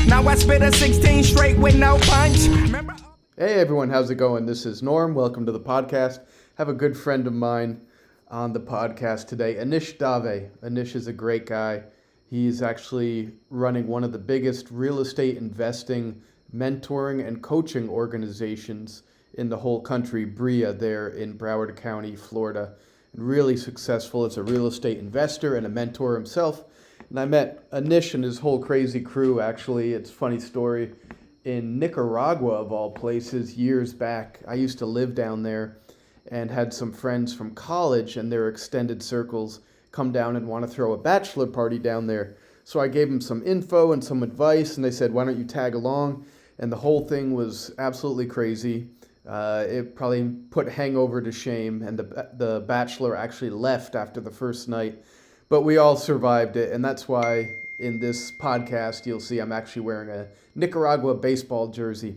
Now I spit a 16 straight with no punch. Remember? Hey everyone, how's it going? This is Norm. Welcome to the podcast. Have a good friend of mine on the podcast today, Anish Dave. Anish is a great guy. He's actually running one of the biggest real estate investing, mentoring, and coaching organizations in the whole country, BREIA, there in Broward County, Florida. Really successful as a real estate investor and a mentor himself. And I met Anish and his whole crazy crew, actually. It's a funny story. In Nicaragua, of all places, years back, I used to live down there and had some friends from college and their extended circles come down and want to throw a bachelor party down there. So I gave them some info and some advice, and they said, why don't you tag along? And the whole thing was absolutely crazy. It probably put hangover to shame, and the bachelor actually left after the first night. But we all survived it, and that's why in this podcast you'll see I'm actually wearing a Nicaragua baseball jersey.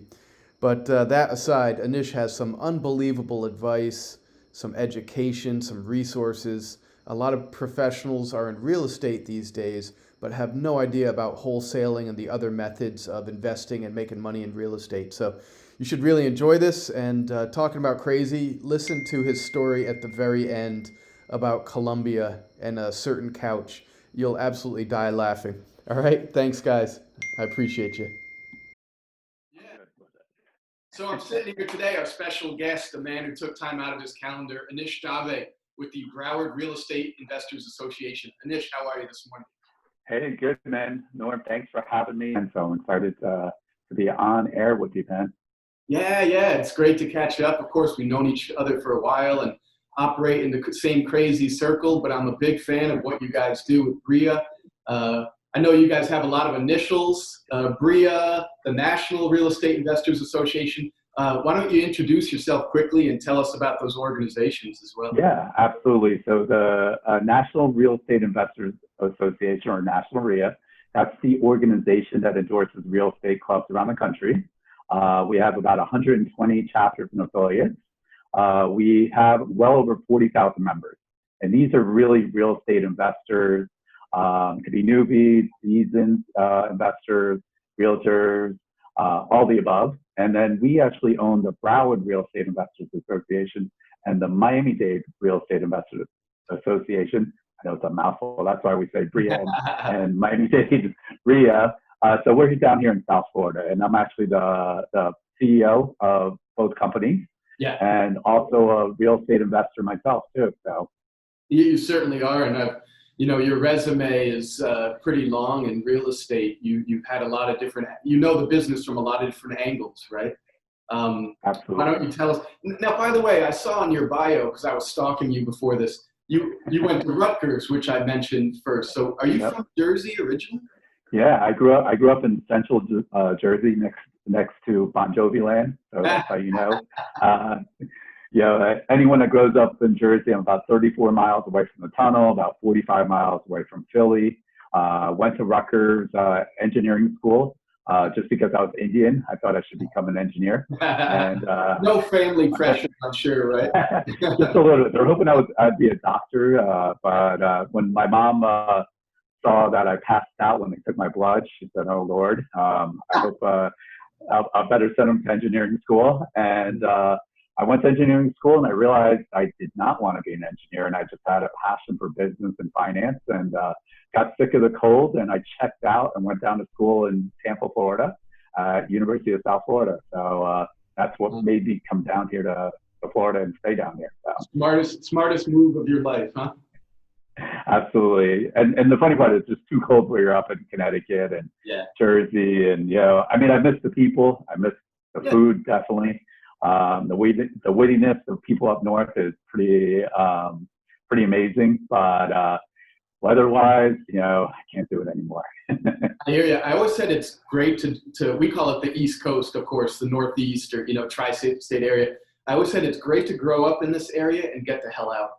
But that aside, Anish has some unbelievable advice, some education, some resources. A lot of professionals are in real estate these days, but have no idea about wholesaling and the other methods of investing and making money in real estate. So you should really enjoy this. And talking about crazy, listen to his story at the very end about Colombia and a certain couch. You'll absolutely die laughing. All right, thanks guys. I appreciate you. Yeah. So I'm sitting here today, our special guest, a man who took time out of his calendar, Anish Dave with the Broward Real Estate Investors Association. Anish, how are you this morning? Hey, good, man. Norm, thanks for having me. And so I'm excited to be on air with you, man. Yeah, it's great to catch up. Of course, we've known each other for a while and operate in the same crazy circle, but I'm a big fan of what you guys do with BREIA. I know you guys have a lot of initials, BREIA, the National Real Estate Investors Association. Why don't you introduce yourself quickly and tell us about those organizations as well? Yeah, absolutely. So the National Real Estate Investors Association, or National REIA, that's the organization that endorses real estate clubs around the country. We have about 120 chapters and affiliates. We have well over 40,000 members. And these are really real estate investors. It could be newbies, seasoned investors, realtors, all the above. And then we actually own the Broward Real Estate Investors Association and the Miami-Dade Real Estate Investors Association. I know it's a mouthful. That's why we say BREIA and Miami-Dade REIA. So we're down here in South Florida, and I'm actually the CEO of both companies. Yeah. And also a real estate investor myself too. So you certainly are, and your resume is pretty long in real estate. You've had a lot of different, the business from a lot of different angles, right? Absolutely. Why don't you tell us? Now, by the way, I saw in your bio, because I was stalking you before this, you went to Rutgers, which I mentioned first. So are you from Jersey originally? Yeah, I grew up in Central Jersey, next to Bon Jovi land. So that's how you know. Anyone that grows up in Jersey, I'm about 34 miles away from the tunnel, about 45 miles away from Philly. Went to Rutgers engineering school just because I was Indian. I thought I should become an engineer. And no family pressure, I'm sure, right? Just a little bit. They're hoping I'd be a doctor, but when my mom saw that I passed out when they took my blood, she said, "Oh Lord, I hope I'll better send them to engineering school." And I went to engineering school, and I realized I did not want to be an engineer, and I just had a passion for business and finance, and got sick of the cold, and I checked out and went down to school in Tampa, Florida, University of South Florida. So that's what made me come down here to Florida and stay down here. So. Smartest move of your life, huh? Absolutely. And the funny part is it's just too cold where you're up in Connecticut and Jersey. And, I miss the people. I miss the food, definitely. The wittiness of people up north is pretty amazing. But weather-wise, I can't do it anymore. I hear you. I always said it's great to we call it the East Coast, of course, the Northeast or, tri-state area. I always said it's great to grow up in this area and get the hell out.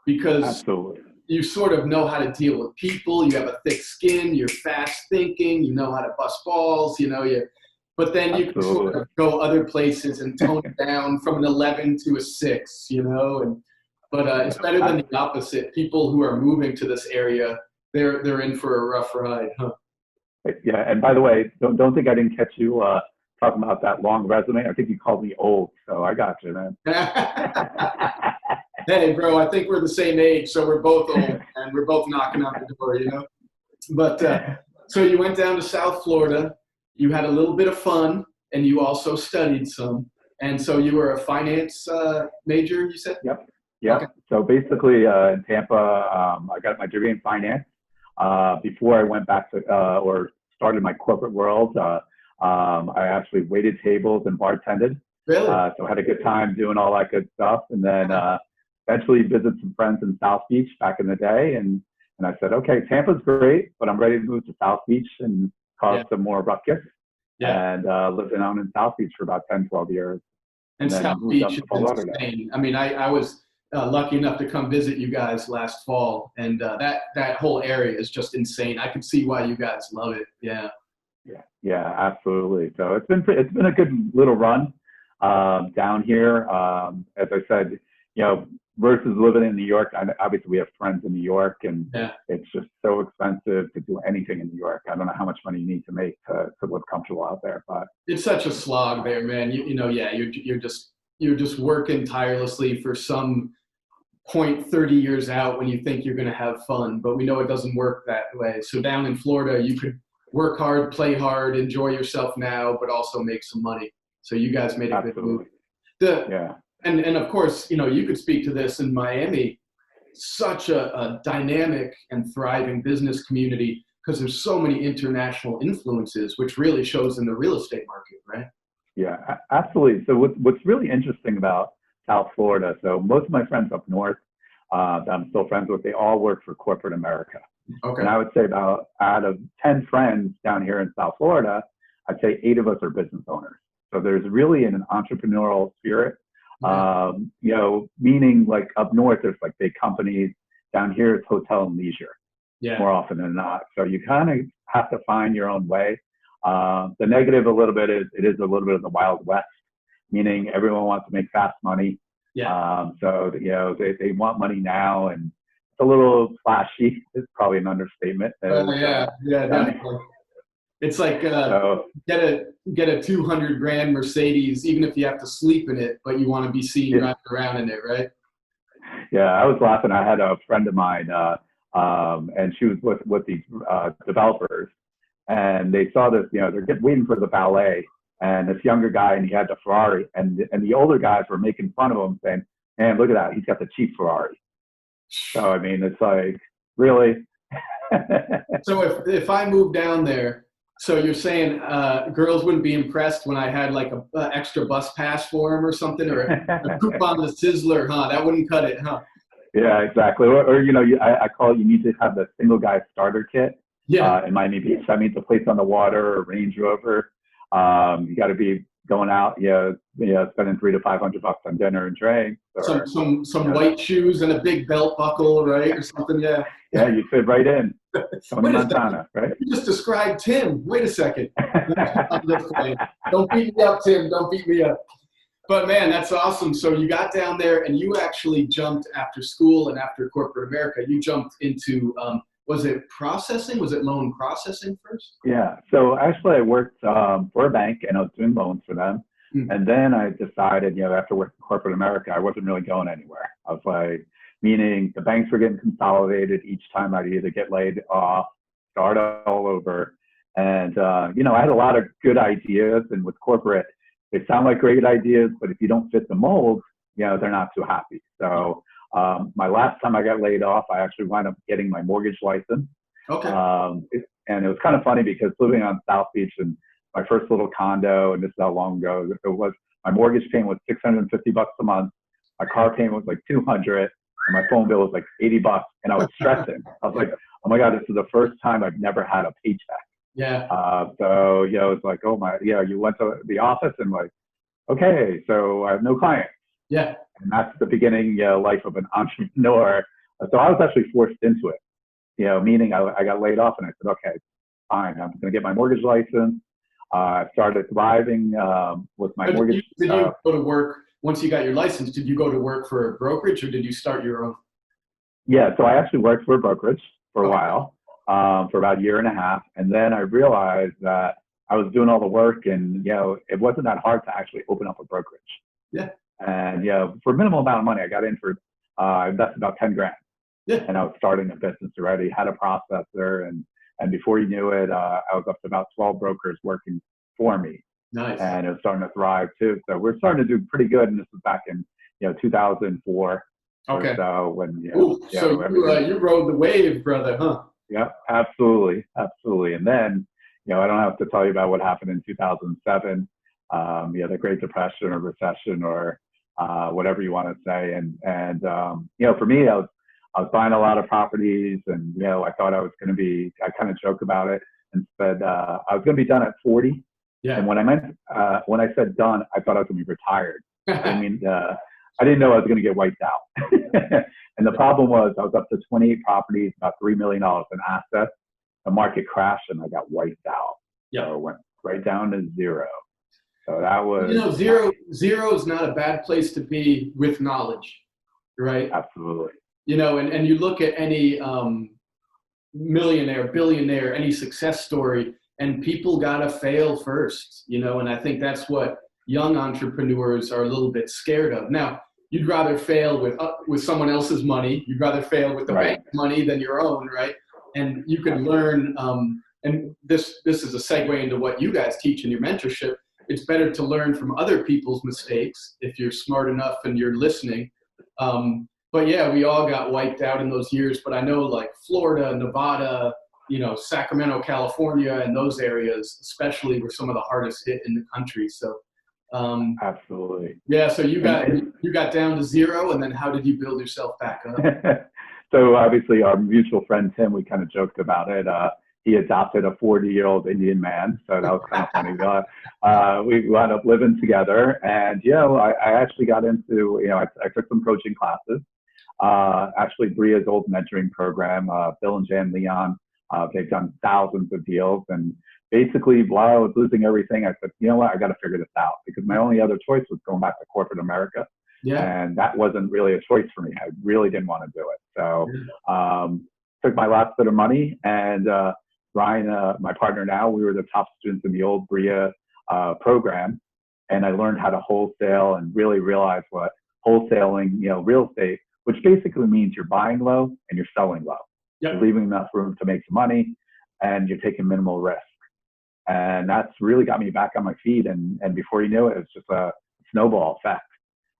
Because Absolutely. You sort of know how to deal with people. You have a thick skin. You're fast thinking. You know how to bust balls. But then you can sort of go other places and tone it down from an 11 to a 6. But it's better than the opposite. People who are moving to this area, they're in for a rough ride, huh? Yeah, and by the way, don't think I didn't catch you talking about that long resume. I think you called me old, so I got you, man. Hey, bro, I think we're the same age, so we're both old, and we're both knocking on the door, you know? But so you went down to South Florida, you had a little bit of fun, and you also studied some. And so you were a finance major, you said? Yep. Okay. So basically in Tampa, I got my degree in finance. Before I went back to or started my corporate world, I actually waited tables and bartended. Really? So I had a good time doing all that good stuff. And then eventually visited some friends in South Beach back in the day. And I said, okay, Tampa's great, but I'm ready to move to South Beach and cause some more ruckus. Yeah. And lived down in South Beach for about 10, 12 years. And then South moved Beach up is to Fort Lauderdale. insane. I mean, I was lucky enough to come visit you guys last fall, and that whole area is just insane. I can see why you guys love it. Yeah. Yeah, absolutely. So it's been a good little run down here. As I said, versus living in New York. Obviously, we have friends in New York, and it's just so expensive to do anything in New York. I don't know how much money you need to make to live comfortable out there, but it's such a slog there, man. You're just working tirelessly for some point 30 years out when you think you're going to have fun, but we know it doesn't work that way. So down in Florida, you could work hard, play hard, enjoy yourself now, but also make some money. So you guys made a good move. And of course, you could speak to this in Miami, such a dynamic and thriving business community because there's so many international influences, which really shows in the real estate market, right? Yeah, absolutely. So what's really interesting about South Florida, so most of my friends up north that I'm still friends with, they all work for corporate America. Okay. And I would say about out of 10 friends down here in South Florida, I'd say 8 of us are business owners. So there's really an entrepreneurial spirit. Meaning like up north, there's like big companies. Down here, it's hotel and leisure more often than not. So you kind of have to find your own way. The negative a little bit is it is a little bit of the Wild West, meaning everyone wants to make fast money. So they want money now, and it's a little flashy. It's probably an understatement. Definitely. It's like get a 200 grand Mercedes, even if you have to sleep in it, but you want to be seen driving around in it, right? Yeah, I was laughing. I had a friend of mine, and she was with these developers, and they saw this. They're waiting for the valet, and this younger guy, and he had the Ferrari, and the older guys were making fun of him, saying, "Man, look at that! He's got the cheap Ferrari." So I mean, it's like really. So if I move down there. So you're saying girls wouldn't be impressed when I had like a extra bus pass for them or something, or a coupon to Sizzler, huh? That wouldn't cut it, huh? Yeah, exactly. Or I call it, you need to have the single guy starter kit. In Miami Beach. That means a place on the water, a Range Rover. You got to be going out, spending $300 to $500 on dinner and drinks. Or, some white shoes and a big belt buckle, right, or something. Yeah. Yeah, you fit right in. Montana, right? You just described Tim. Wait a second. Don't beat me up, Tim. Don't beat me up. But man, that's awesome. So you got down there and you actually jumped after school and after corporate America. You jumped into, was it processing? Was it loan processing first? Yeah. So actually I worked for a bank and I was doing loans for them. Mm-hmm. And then I decided, after working corporate America, I wasn't really going anywhere. I was like, meaning the banks were getting consolidated. Each time I'd either get laid off, start all over. And, I had a lot of good ideas. And with corporate, they sound like great ideas, but if you don't fit the mold, they're not too happy. So my last time I got laid off, I actually wound up getting my mortgage license. Okay. And it was kind of funny because living on South Beach and my first little condo, and this is how long ago it was, my mortgage payment was $650 a month. My car payment was like $200. And my phone bill was like $80, and I was stressing. I was like, "Oh my God, this is the first time I've never had a paycheck." Yeah. So it's like, oh my, you went to the office and like, okay, so I have no clients. Yeah. And that's the beginning life of an entrepreneur. So I was actually forced into it. Meaning I got laid off, and I said, okay, fine, I'm going to get my mortgage license. I started thriving with my mortgage. Did you go to work? Once you got your license, did you go to work for a brokerage or did you start your own? Yeah, so I actually worked for a brokerage for a while. for about a year and a half. And then I realized that I was doing all the work and, it wasn't that hard to actually open up a brokerage. Yeah. And, for a minimal amount of money, I got in for, I invested about 10 grand. Yeah. And I was starting a business already, had a processor. And before you knew it, I was up to about 12 brokers working for me. Nice. And it was starting to thrive too. So we're starting to do pretty good. And this was back in, 2004. Okay. So when, so you rode the wave, brother, huh? Yeah, absolutely. Absolutely. And then, I don't have to tell you about what happened in 2007. The Great Depression or recession or whatever you want to say. And for me, I was buying a lot of properties and, I thought I was going to be, I kind of joke about it and said I was going to be done at 40. Yeah. And when I said done, I thought I was going to be retired. I didn't know I was going to get wiped out. And the problem was I was up to 28 properties, about $3 million in assets. The market crashed and I got wiped out. Yeah. So it went right down to zero. So that was zero is not a bad place to be with knowledge, right? Absolutely. And you look at any millionaire, billionaire, any success story, and people gotta fail first, and I think that's what young entrepreneurs are a little bit scared of. Now, you'd rather fail with someone else's money. You'd rather fail with the bank's money than your own, right? And you can learn, and this is a segue into what you guys teach in your mentorship. It's better to learn from other people's mistakes if you're smart enough and you're listening. But yeah, we all got wiped out in those years. But I know like Florida, Nevada, Sacramento, California, and those areas, especially, were some of the hardest hit in the country. So absolutely. Yeah. So you got down to zero, and then how did you build yourself back up? So obviously our mutual friend, Tim, we kind of joked about it. He adopted a 40-year-old Indian man. So that was kind of funny. We wound up living together and, I actually got into, I took some coaching classes, actually BREIA's old mentoring program, Bill and Jan Leon. They've done thousands of deals. And basically while I was losing everything, I said, you know what, I got to figure this out because my only other choice was going back to corporate America. Yeah. And that wasn't really a choice for me. I really didn't want to do it. So took my last bit of money and Ryan, my partner now, we were the top students in the old BREIA program. And I learned how to wholesale and really realized what wholesaling, real estate, which basically means you're buying low and you're selling low. Yep. You're leaving enough room to make some money and you're taking minimal risk. And that's really got me back on my feet. And before you knew it, it's just a snowball effect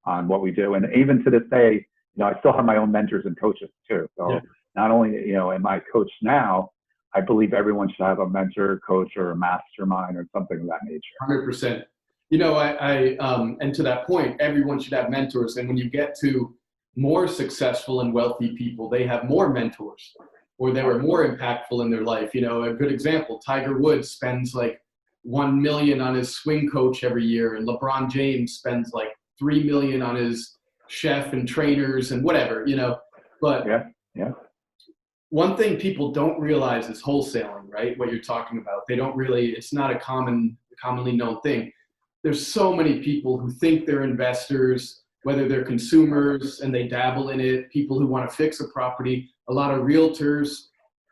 on what we do. And even to this day, I still have my own mentors and coaches too. So not only, am I a coach now, I believe everyone should have a mentor, coach, or a mastermind or something of that nature. 100%. And to that point, everyone should have mentors. And when you get to more successful and wealthy people, they have more mentors or they were more impactful in their life. A good example, Tiger Woods spends like $1 million on his swing coach every year. And LeBron James spends like $3 million on his chef and trainers and whatever, but one thing people don't realize is wholesaling, right? What you're talking about. They don't really, it's not a commonly known thing. There's so many people who think they're investors, whether they're consumers and they dabble in it, people who want to fix a property. A lot of realtors,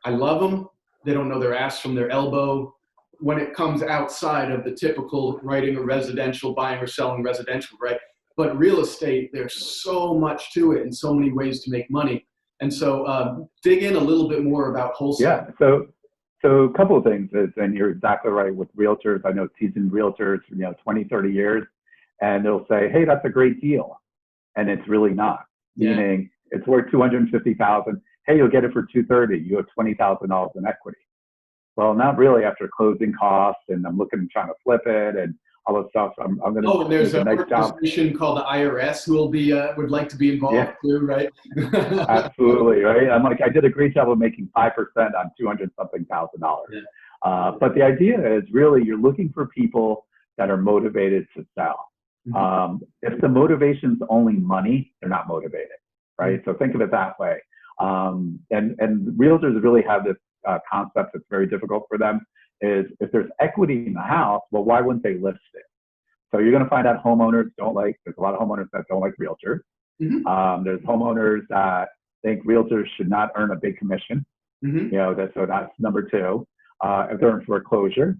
I love them. They don't know their ass from their elbow. When it comes outside of the typical writing a residential, buying or selling residential, right? But real estate, there's so much to it and so many ways to make money. And so dig in a little bit more about wholesaling. Yeah, so a couple of things is, and you're exactly right with realtors. I know seasoned realtors, 20, 30 years, and they'll say, hey, that's a great deal. And it's really not, meaning it's worth $250,000. Hey, you'll get it for $230,000. You have $20,000 in equity. Well, not really after closing costs, and I'm trying to flip it and all this stuff. I'm going to. Oh, and there's an organization called the IRS who would like to be involved too, right? Absolutely, right. I'm like, I did a great job of making 5% on $200-something thousand. But the idea is really you're looking for people that are motivated to sell. Mm-hmm. If the motivation's only money, they're not motivated, right? Mm-hmm. So think of it that way. And realtors really have this concept that's very difficult for them is if there's equity in the house, well, why wouldn't they list it? So you're going to find out there's a lot of homeowners that don't like realtors. Mm-hmm. There's homeowners that think realtors should not earn a big commission. Mm-hmm. So that's number two. If they're in foreclosure,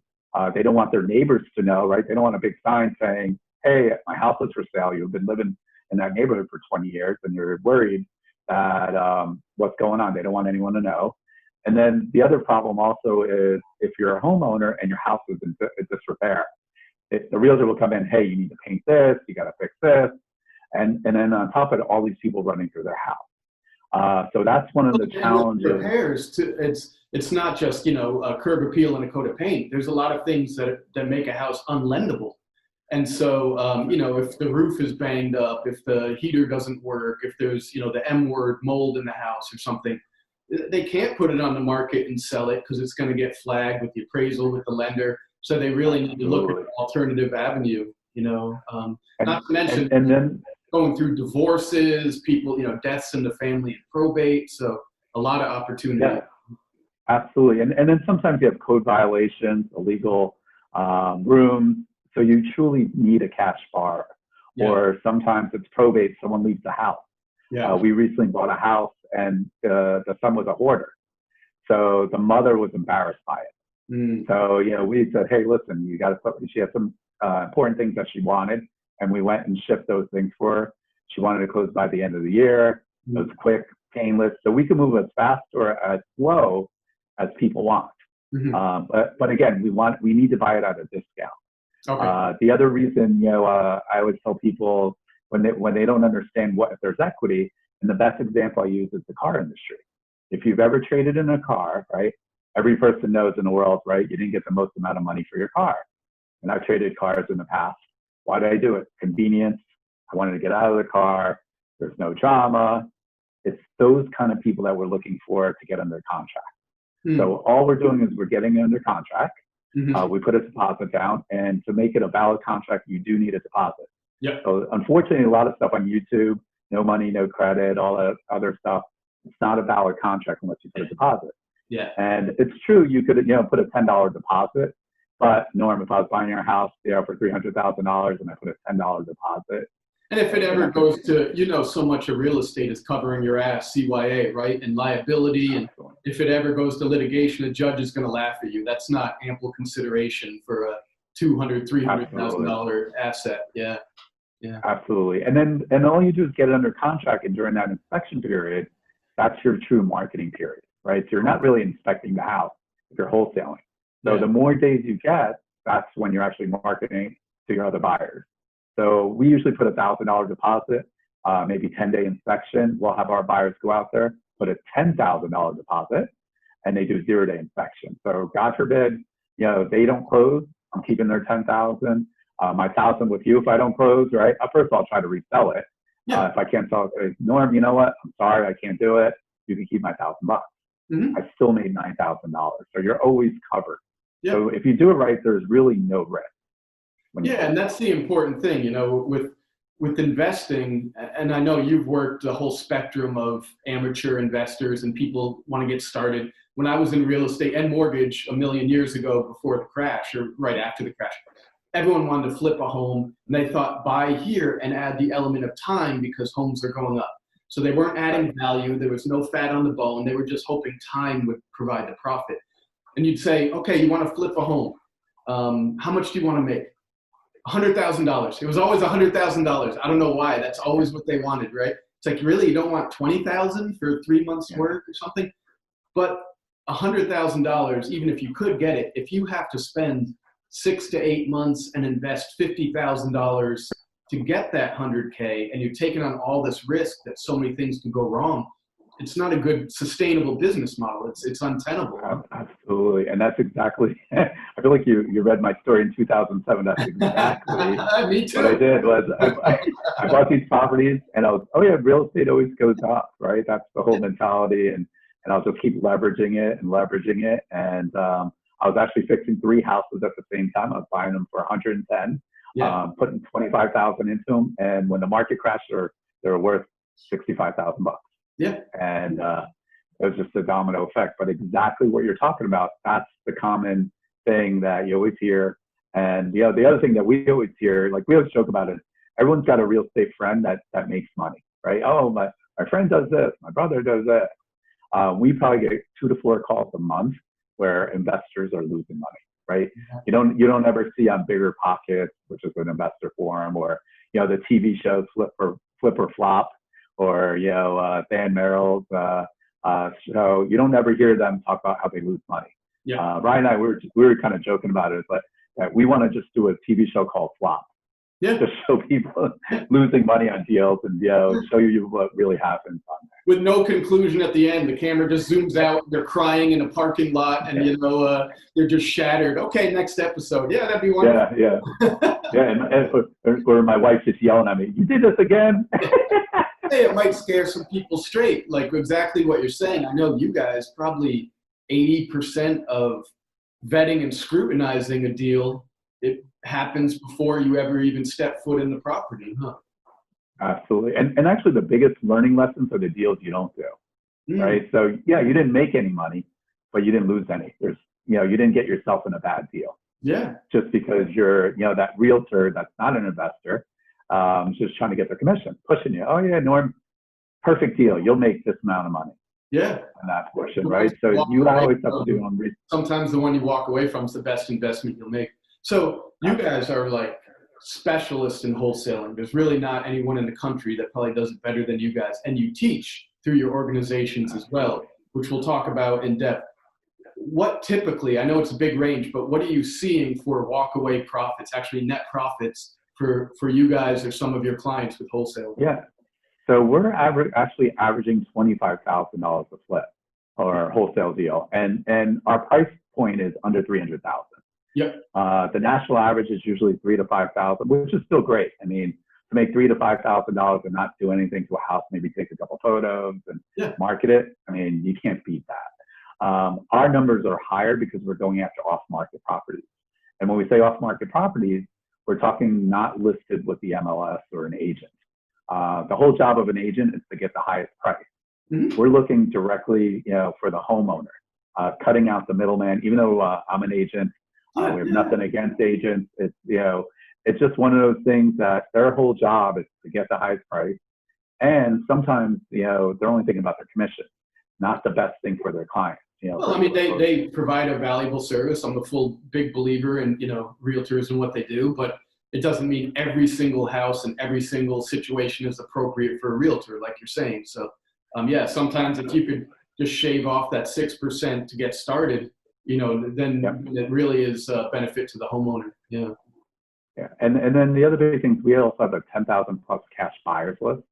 they don't want their neighbors to know, right? They don't want a big sign saying, hey, my house is for sale. You've been living in that neighborhood for 20 years and you're worried that what's going on. They don't want anyone to know. And then the other problem also is if you're a homeowner and your house is in disrepair, the realtor will come in, hey, you need to paint this, you got to fix this. And then on top of it, all these people running through their house. So that's one of the challenges. Repairs it's not just, a curb appeal and a coat of paint. There's a lot of things that make a house unlendable. And so, if the roof is banged up, if the heater doesn't work, if there's, the M word mold in the house or something, they can't put it on the market and sell it because it's going to get flagged with the appraisal with the lender. So they really need to look at an alternative avenue, not to mention and then going through divorces, people, deaths in the family and probate. So a lot of opportunity. Yeah, absolutely. And then sometimes you have code violations, illegal rooms. So you truly need a cash bar. Yeah. Or sometimes it's probate, someone leaves the house. Yeah. We recently bought a house and the son was a hoarder. So the mother was embarrassed by it. Mm. So, we said, hey, listen, you got to put, she had some important things that she wanted. And we went and shipped those things for her. She wanted to close by the end of the year. It was quick, painless. So we can move as fast or as slow as people want. Mm-hmm. But again, we need to buy it at a discount. Okay. The other reason, I always tell people when they don't understand if there's equity, and the best example I use is the car industry. If you've ever traded in a car, right? Every person knows in the world, right? You didn't get the most amount of money for your car. And I've traded cars in the past. Why did I do it? Convenience. I wanted to get out of the car. There's no drama. It's those kind of people that we're looking for to get under contract. Mm. So all we're doing is we're getting under contract. Mm-hmm. We put a deposit down, and to make it a valid contract, you do need a deposit. Yep. So unfortunately, a lot of stuff on YouTube, no money, no credit, all that other stuff, it's not a valid contract unless you put a deposit. Yeah. And it's true, you could put a $10 deposit, but Norm, if I was buying your house for $300,000 and I put a $10 deposit. And if it ever goes to, so much of real estate is covering your ass, CYA, right? And liability. And if it ever goes to litigation, a judge is going to laugh at you. That's not ample consideration for a $200,000, $300,000 asset. Yeah. Yeah. Absolutely. And all you do is get it under contract. And during that inspection period, that's your true marketing period, right? So you're not really inspecting the house if you're wholesaling. So the more days you get, that's when you're actually marketing to your other buyers. So we usually put a $1,000 deposit, maybe 10-day inspection. We'll have our buyers go out there, put a $10,000 deposit, and they do 0-day inspection. So God forbid, they don't close. I'm keeping their $10,000. My $1,000 with you if I don't close, right? First I'll try to resell it. Yeah. If I can't sell it, Norm, you know what? I'm sorry, I can't do it. You can keep my $1,000. Mm-hmm. I still made $9,000. So you're always covered. Yep. So if you do it right, there's really no risk. Yeah, and that's the important thing, with investing. And I know you've worked the whole spectrum of amateur investors and people want to get started. When I was in real estate and mortgage a million years ago before the crash or right after the crash, everyone wanted to flip a home and they thought buy here and add the element of time because homes are going up. So they weren't adding value. There was no fat on the bone. They were just hoping time would provide the profit. And you'd say, okay, you want to flip a home. How much do you want to make? $100,000. It was always $100,000. I don't know why. That's always what they wanted, right? It's like, really, you don't want $20,000 for 3 months' work or something? But $100,000, even if you could get it, if you have to spend 6 to 8 months and invest $50,000 to get that 100K, and you're taking on all this risk that so many things can go wrong, it's not a good sustainable business model. It's untenable. Absolutely. And that's exactly, I feel like you read my story in 2007. That's exactly Me too. what I did was I bought these properties and I was, real estate always goes up, right? That's the whole mentality. And I'll just keep leveraging it. And I was actually fixing 3 houses at the same time. I was buying them for 110, putting 25,000 into them. And when the market crashed, they were worth $65,000. Yeah. And it was just a domino effect. But exactly what you're talking about, that's the common thing that you always hear. And the other thing that we always hear, like we always joke about it, everyone's got a real estate friend that makes money, right? Oh, my friend does this, my brother does that. we probably get 2 to 4 calls a month where investors are losing money, right? You don't ever see on Bigger Pockets, which is an investor forum, or the TV shows Flip or Flop, or Dan Merrill's show. You don't ever hear them talk about how they lose money. Yeah. Ryan and I, we were kind of joking about it, but we want to just do a TV show called Flop. Yeah. To show people losing money on deals and show you what really happens on there. With no conclusion at the end, the camera just zooms out. They're crying in a parking lot, and they're just shattered. Okay, next episode. Yeah, that'd be wonderful. Yeah. Or my wife just yelling at me. You did this again. Hey, it might scare some people straight. Like exactly what you're saying. I know you guys probably 80% of vetting and scrutinizing a deal, it happens before you ever even step foot in the property, huh? Absolutely. And actually the biggest learning lessons are the deals you don't do, right? So you didn't make any money, but you didn't lose any. You didn't get yourself in a bad deal. Yeah. Just because you're, that realtor that's not an investor, just trying to get their commission, pushing you. Oh yeah, Norm, perfect deal. You'll make this amount of money. Yeah. On that portion, right? So you always have to do your own research. Sometimes the one you walk away from is the best investment you'll make. So you guys are like specialists in wholesaling. There's really not anyone in the country that probably does it better than you guys. And you teach through your organizations as well, which we'll talk about in depth. What typically, I know it's a big range, but what are you seeing for walkaway profits, actually net profits for you guys or some of your clients with wholesale? Yeah. So we're actually averaging $25,000 a flip or wholesale deal. And our price point is under $300,000. Yep. The national average is usually $3,000 to $5,000, which is still great. I mean, to make $3,000 to $5,000 and not do anything to a house, maybe take a couple photos and market it. I mean, you can't beat that. Our numbers are higher because we're going after off-market properties. And when we say off-market properties, we're talking not listed with the MLS or an agent. The whole job of an agent is to get the highest price. Mm-hmm. We're looking directly, for the homeowner, cutting out the middleman. Even though I'm an agent, we have nothing against agents. It's just one of those things that their whole job is to get the highest price. And sometimes, they're only thinking about their commission, not the best thing for their clients. Well, I mean, they provide a valuable service. I'm a full big believer in, realtors and what they do, but it doesn't mean every single house and every single situation is appropriate for a realtor, like you're saying. So, sometimes if you could just shave off that 6% to get started, then it really is a benefit to the homeowner. Yeah. Yeah. And then the other big thing is we also have a 10,000 plus cash buyers list.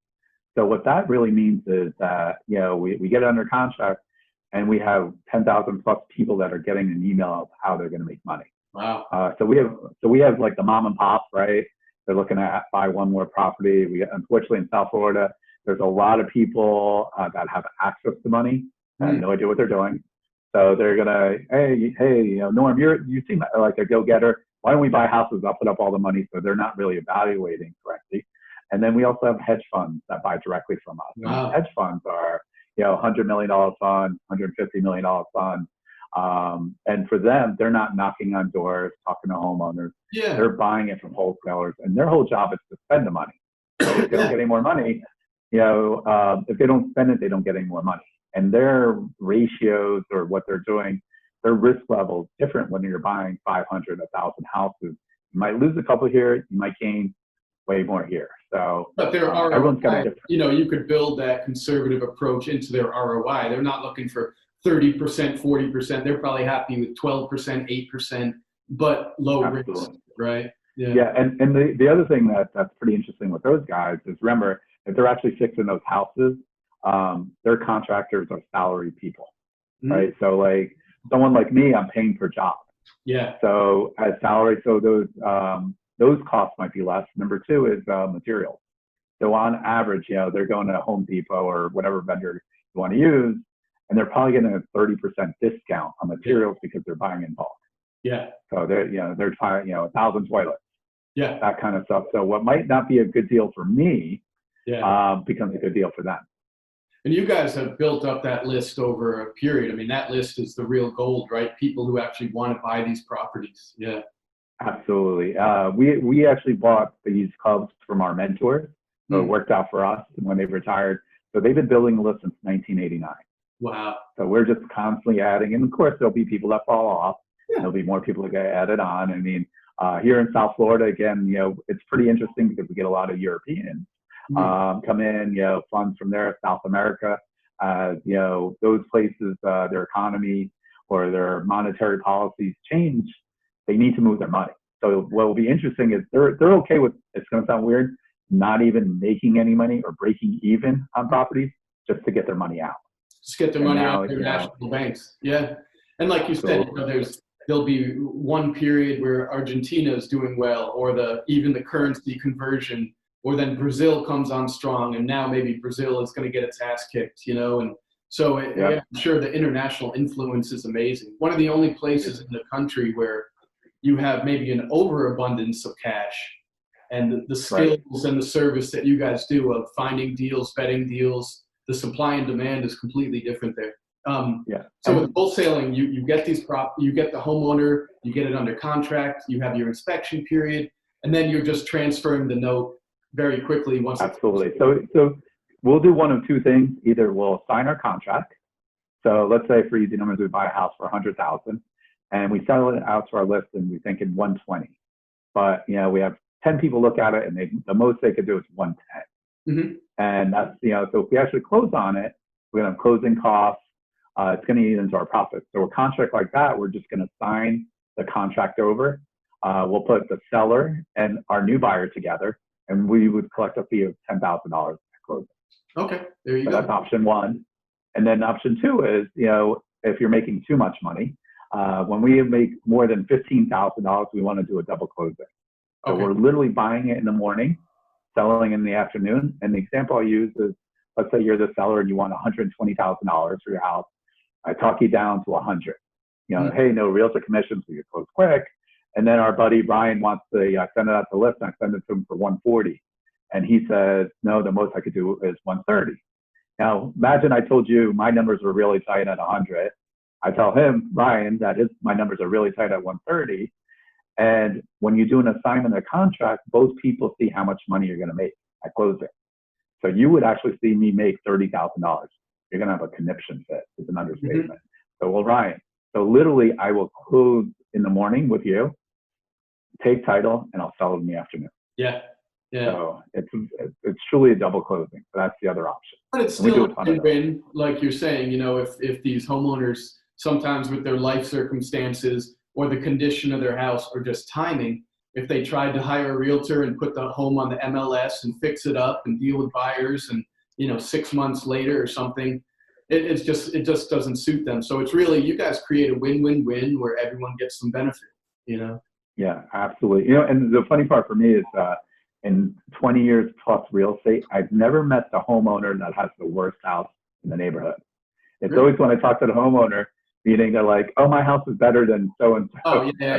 So what that really means is that, we get it under contract and we have 10,000 plus people that are getting an email of how they're going to make money. Wow. So we have like the mom and pops, right? They're looking to buy one more property. Unfortunately in South Florida, there's a lot of people that have access to money and have no idea what they're doing. So they're gonna, hey, Norm, you seem like a go-getter. Why don't we buy houses? I'll put up all the money. So they're not really evaluating correctly. And then we also have hedge funds that buy directly from us. Wow. Hedge funds are, $100 million fund, $150 million fund. And for them, they're not knocking on doors, talking to homeowners. Yeah. They're buying it from wholesalers, and their whole job is to spend the money. If they don't get any more money, if they don't spend it, they don't get any more money. And their ratios or what they're doing, their risk level is different when you're buying 500, 1,000 houses. You might lose a couple here, you might gain way more here. So, but there are everyone's got a different. You could build that conservative approach into their ROI. They're not looking for 30%, 40%. They're probably happy with 12%, 8%, but low risk, right? Yeah. And the other thing that's pretty interesting with those guys is, remember, if they're actually fixing those houses, their contractors are salaried people, right? So like someone like me, I'm paying per job. Yeah. So as salary, so those costs might be less. Number two is materials. So on average, they're going to Home Depot or whatever vendor you want to use, and they're probably getting a 30% discount on materials because they're buying in bulk. Yeah. So they're buying 1,000 toilets. Yeah. That kind of stuff. So what might not be a good deal for me, becomes a good deal for them. And you guys have built up that list over a period. I mean, that list is the real gold, right? People who actually want to buy these properties. Yeah. Absolutely. We actually bought these clubs from our mentors. So it worked out for us when they retired. So they've been building a list since 1989. Wow. So we're just constantly adding, and of course there'll be people that fall off. Yeah. There'll be more people that get added on. I mean, here in South Florida, again, it's pretty interesting because we get a lot of Europeans come in, funds from there, South America, those places, their economy or their monetary policies change. They need to move their money. So what will be interesting is they're okay with, it's going to sound weird, not even making any money or breaking even on properties just to get their money out. Just get their money out of their national banks. Yeah. And like you said, there'll be one period where Argentina is doing well, or even the currency conversion, or then Brazil comes on strong, and now maybe Brazil is going to get its ass kicked, and so I'm sure the international influence is amazing. One of the only places in the country where you have maybe an overabundance of cash, and the skills and the service that you guys do of finding deals, vetting deals, the supply and demand is completely different there. So with wholesaling, you get you get the homeowner, you get it under contract, you have your inspection period, and then you're just transferring the note very quickly once. Absolutely. So we'll do one of two things. Either we'll sign our contract. So let's say for easy numbers, we buy a house for $100,000 and we sell it out to our list and we think in 120. But we have 10 people look at it and the most they could do is 110. And that's, so if we actually close on it, we're going to have closing costs. It's going to eat into our profits. So a contract like that, we're just going to sign the contract over. We'll put the seller and our new buyer together, and we would collect a fee of $10,000 at closing. Okay, there you go. That's option one. And then option two is, if you're making too much money, when we make more than $15,000, we want to do a double closing. So we're literally buying it in the morning, selling in the afternoon. And the example I use is, let's say you're the seller and you want $120,000 for your house. I talk you down to 100. Hey, no realtor commissions, we get close quick. And then our buddy Brian wants to send it out to list, and I send it to him for 140. And he says, no, the most I could do is 130. Now, imagine I told you my numbers were really tight at 100. I tell him, Brian, that my numbers are really tight at 130. And when you do an assignment of contract, both people see how much money you're going to make at closing. So you would actually see me make $30,000. You're going to have a conniption fit. It's an understatement. So, well, Ryan, so literally I will close in the morning with you, take title, and I'll sell it in the afternoon. Yeah. So it's truly a double closing. So that's the other option. But it's still a win-win, like you're saying, if these homeowners, sometimes with their life circumstances or the condition of their house or just timing, if they tried to hire a realtor and put the home on the MLS and fix it up and deal with buyers and 6 months later or something, it just doesn't suit them. So it's really, you guys create a win-win-win where everyone gets some benefit, Yeah, absolutely. And the funny part for me is in 20 years plus real estate, I've never met the homeowner that has the worst house in the neighborhood. It's really? Always when I talk to the homeowner, meaning they're like, oh, my house is better than so-and-so. Oh, yeah.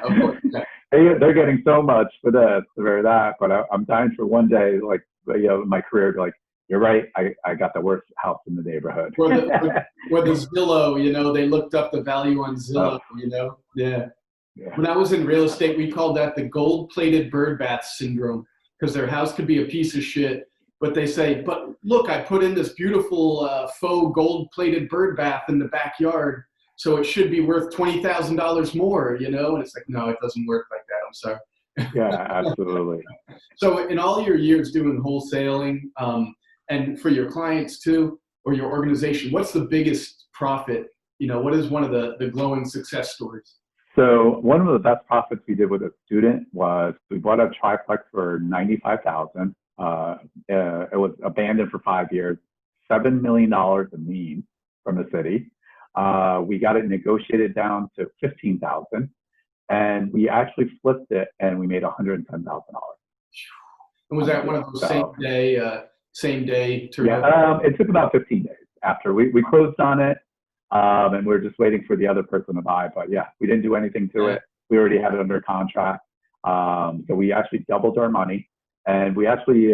Of course. Yeah. They're getting so much for this, for that, but I'm dying for one day, like, my career, like, you're right, I got the worst house in the neighborhood. Or the Zillow, they looked up the value on Zillow, Yeah. When I was in real estate, we called that the gold-plated birdbath syndrome, because their house could be a piece of shit, but they say, but look, I put in this beautiful faux gold-plated birdbath in the backyard, so it should be worth $20,000 more, and it's like, no, it doesn't work like that. I'm sorry. Yeah, absolutely. So in all your years doing wholesaling, and for your clients too, or your organization, what's the biggest profit? What is one of the glowing success stories? So one of the best profits we did with a student was we bought a triplex for $95,000. It was abandoned for 5 years, $7 million in lien from the city. We got it negotiated down to $15,000, and we actually flipped it, and we made $110,000. And was that one of those same day turnover? Yeah, it took about 15 days after we closed on it. And we're just waiting for the other person to buy. But yeah, we didn't do anything to it. We already had it under contract. So we actually doubled our money. And we actually,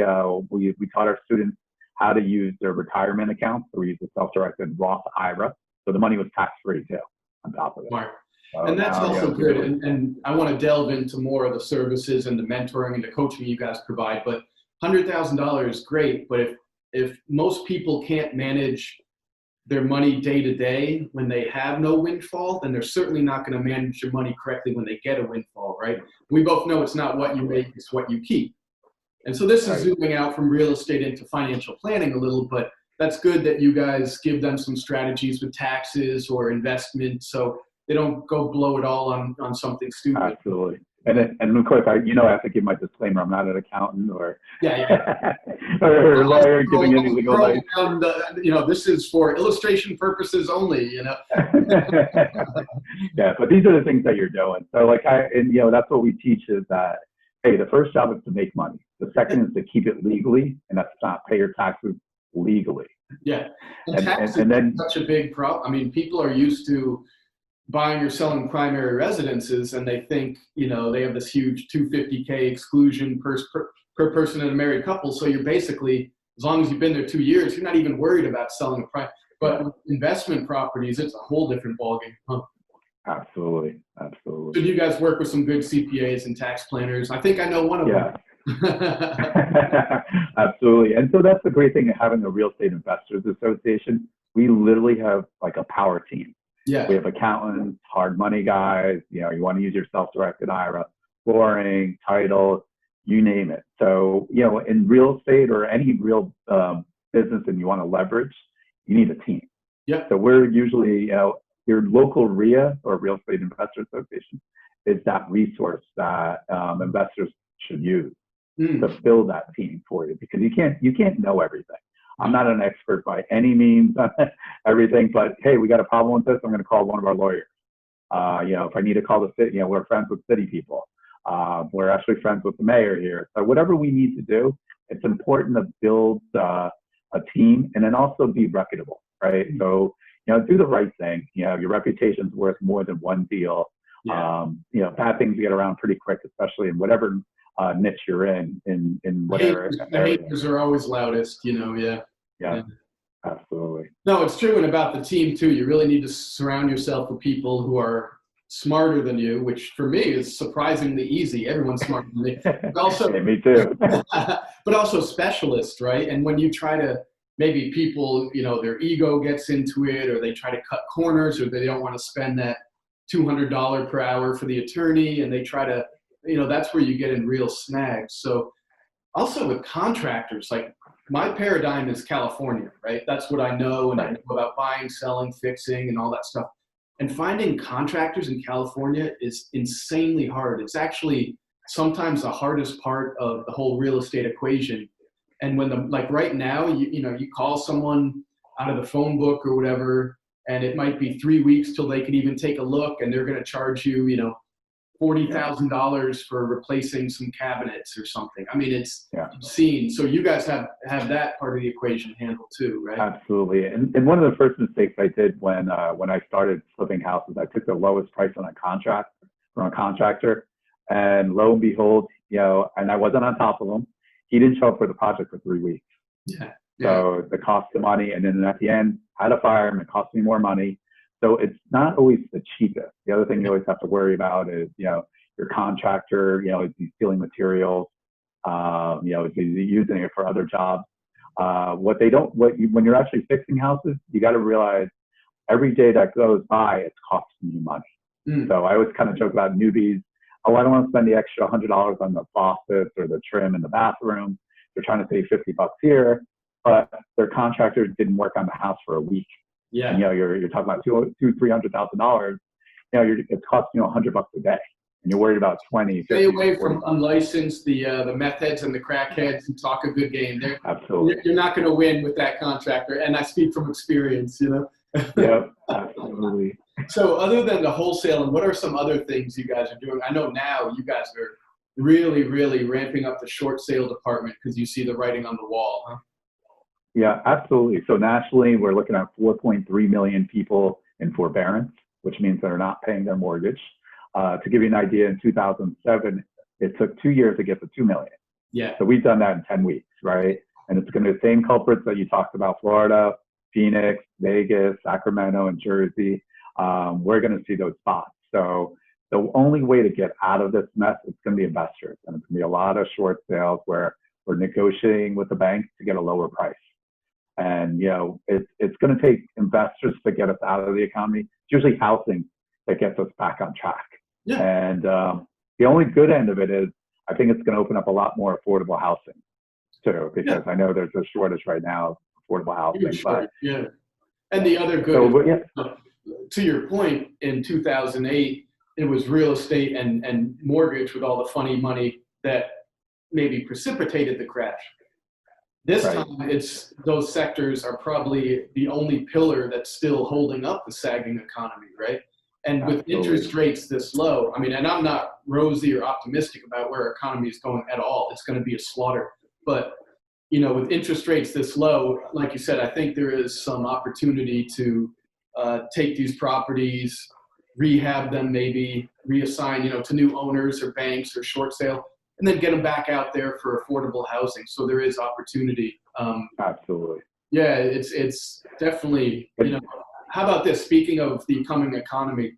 we taught our students how to use their retirement accounts. So we used a self-directed Roth IRA. So the money was tax-free too, on top of it. Smart. And that's also good. And I want to delve into more of the services and the mentoring and the coaching you guys provide. But $100,000 is great. But if most people can't manage their money day to day when they have no windfall, then they're certainly not going to manage your money correctly when they get a windfall, right? We both know it's not what you make, it's what you keep. And so this is zooming out from real estate into financial planning a little, but that's good that you guys give them some strategies with taxes or investment so they don't go blow it all on something stupid. Absolutely. And of course, I have to give my disclaimer. I'm not an accountant or or a lawyer giving any legal advice. This is for illustration purposes only. Yeah, but these are the things that you're doing. So that's what we teach is that, hey, the first job is to make money. The second is to keep it legally, and that's not pay your taxes legally. Yeah, and taxes is such a big problem. I mean, people are used to buying or selling primary residences, and they think, they have this huge $250K exclusion per person in a married couple. So you're basically, as long as you've been there 2 years, you're not even worried about selling a prime. But with investment properties, it's a whole different ballgame. Huh? Absolutely. So do you guys work with some good CPAs and tax planners? I think I know one of them. Absolutely. And so that's the great thing of having a real estate investors association. We literally have like a power team. Yeah. We have accountants, hard money guys, you want to use your self-directed IRA, flooring, title, you name it. So, in real estate or any real business and you want to leverage, you need a team. Yeah. So we're usually, your local REIA or Real Estate Investors Association is that resource that investors should use to build that team for you, because you can't know everything. I'm not an expert by any means on everything, but hey, we got a problem with this, I'm going to call one of our lawyers. If I need to call the city, we're friends with city people. We're actually friends with the mayor here. So whatever we need to do, it's important to build a team and then also be reputable, right? So, do the right thing. Your reputation's worth more than one deal. Yeah. Bad things get around pretty quick, especially in whatever niche you're in whatever the haters are always loudest, Yeah, absolutely. No, it's true. And about the team too, you really need to surround yourself with people who are smarter than you, which for me is surprisingly easy. Everyone's smarter than me. But also, hey, me too. but also specialists, right? And when you try to, maybe people, their ego gets into it, or they try to cut corners, or they don't want to spend that $200 per hour for the attorney, and they try to, that's where you get in real snags. So also with contractors, like my paradigm is California, right? That's what I know, and I know about buying, selling, fixing, and all that stuff. And finding contractors in California is insanely hard. It's actually sometimes the hardest part of the whole real estate equation. And when right now, you call someone out of the phone book or whatever, and it might be 3 weeks till they can even take a look, and they're going to charge you, $40,000 for replacing some cabinets or something. I mean, it's obscene. So you guys have that part of the equation handled too, right? Absolutely. And one of the first mistakes I did when I started flipping houses, I took the lowest price on a contract from a contractor, and lo and behold, and I wasn't on top of him. He didn't show up for the project for 3 weeks. Yeah. So the cost of money, and then at the end, I had to fire him. It cost me more money. So it's not always the cheapest. The other thing you always have to worry about is, your contractor, is he stealing materials? Is he using it for other jobs? When you're actually fixing houses, you got to realize every day that goes by, it's costing you money. So I always kind of joke about newbies. Oh, I don't want to spend the extra $100 on the faucets or the trim in the bathroom. They're trying to save $50 here, but their contractor didn't work on the house for a week. Yeah. And, you're talking about $300,000. It's costing you $100 a day, and you're worried about 20. Stay away from unlicensed, the meth heads and the crackheads who talk a good game. Absolutely. You're not going to win with that contractor, and I speak from experience. Yeah, absolutely. So, other than the wholesaling, what are some other things you guys are doing? I know now you guys are really, really ramping up the short sale department because you see the writing on the wall, huh? Yeah, absolutely. So nationally, we're looking at 4.3 million people in forbearance, which means they're not paying their mortgage. To give you an idea, in 2007, it took 2 years to get to 2 million. Yeah. So we've done that in 10 weeks, right? And it's going to be the same culprits that you talked about: Florida, Phoenix, Vegas, Sacramento, and Jersey. We're going to see those spots. So the only way to get out of this mess is going to be investors, and it's going to be a lot of short sales where we're negotiating with the bank to get a lower price. And, it's going to take investors to get us out of the economy. It's usually housing that gets us back on track. Yeah. And the only good end of it is I think it's going to open up a lot more affordable housing too, because I know there's a shortage right now of affordable housing. But yeah. And the other good, to your point, in 2008, it was real estate and mortgage with all the funny money that maybe precipitated the crash. This time, it's those sectors are probably the only pillar that's still holding up the sagging economy, right? And with interest rates this low, I mean, and I'm not rosy or optimistic about where our economy is going at all. It's going to be a slaughter. But, with interest rates this low, like you said, I think there is some opportunity to take these properties, rehab them, maybe reassign, to new owners or banks or short sale, and then get them back out there for affordable housing. So there is opportunity. Absolutely. Yeah, it's definitely, how about this? Speaking of the coming economy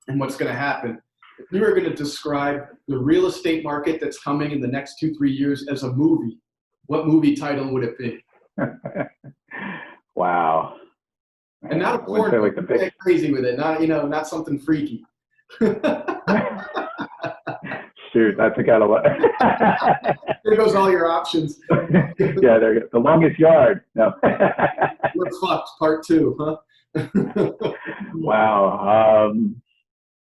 and what's going to happen, if you were going to describe the real estate market that's coming in the next 2-3 years as a movie, what movie title would it be? Wow. And not a porn, like get crazy with it. Not something freaky. Shoot, that's a kind of what. There goes all your options. Yeah, there you go. The Longest Yard. No. We're fucked, part 2, huh? Wow.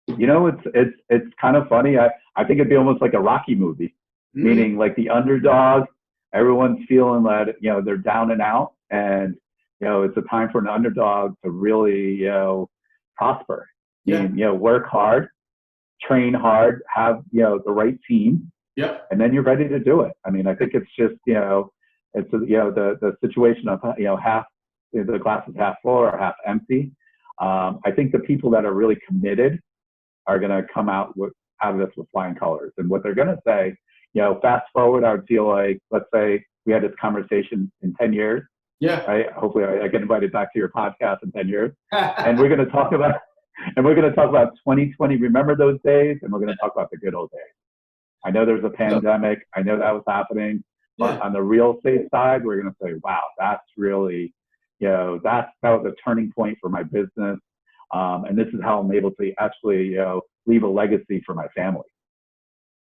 It's kind of funny. I think it'd be almost like a Rocky movie, meaning like the underdog. Everyone's feeling that they're down and out, and it's a time for an underdog to really prosper. Work hard, train hard, have the right team. Yep. And then you're ready to do it. I mean, I think it's just it's the situation of half the glass is half full or half empty. I think the people that are really committed are going to come out of this with flying colors. And what they're going to say, fast forward, I would feel like, let's say we had this conversation in 10 years. Yeah. Right? Hopefully I get invited back to your podcast in 10 years. And we're going to talk about 2020. Remember those days? And we're going to talk about the good old days. I know there's a pandemic. I know that was happening. But on the real estate side, we're going to say, wow, that's really, that was a turning point for my business. And this is how I'm able to actually, leave a legacy for my family.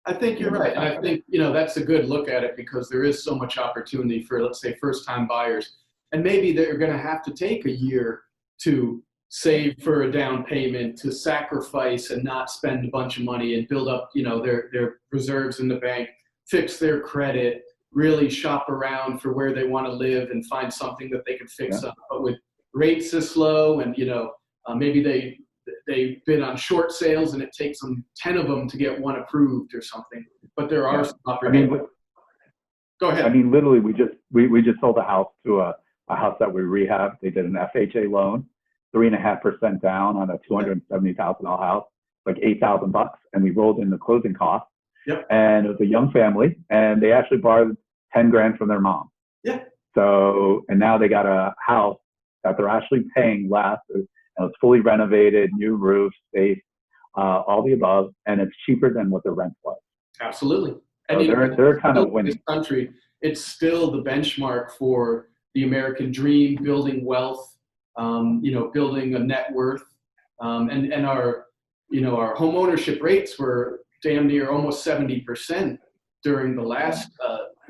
I think you're right. And I think, that's a good look at it because there is so much opportunity for, let's say, first-time buyers. And maybe they're going to have to take a year to save for a down payment, to sacrifice and not spend a bunch of money and build up, their reserves in the bank, fix their credit, really shop around for where they want to live and find something that they can fix up. But with rates this low and, maybe they bid on short sales and it takes them 10 of them to get one approved or something. But there are some opportunities. Go ahead. I mean, literally, we just sold a house to a house that we rehabbed. They did an FHA loan, 3.5% down on a $270,000 house, like $8,000, and we rolled in the closing costs. Yep. And it was a young family, and they actually borrowed $10,000 from their mom. Yeah. So, and now they got a house that they're actually paying less. It's fully renovated, new roof, space, all the above, and it's cheaper than what the rent was. Absolutely. And so they're kind of winning. In this country, it's still the benchmark for the American dream, building wealth, building a net worth, and our home ownership rates were damn near almost 70% during the last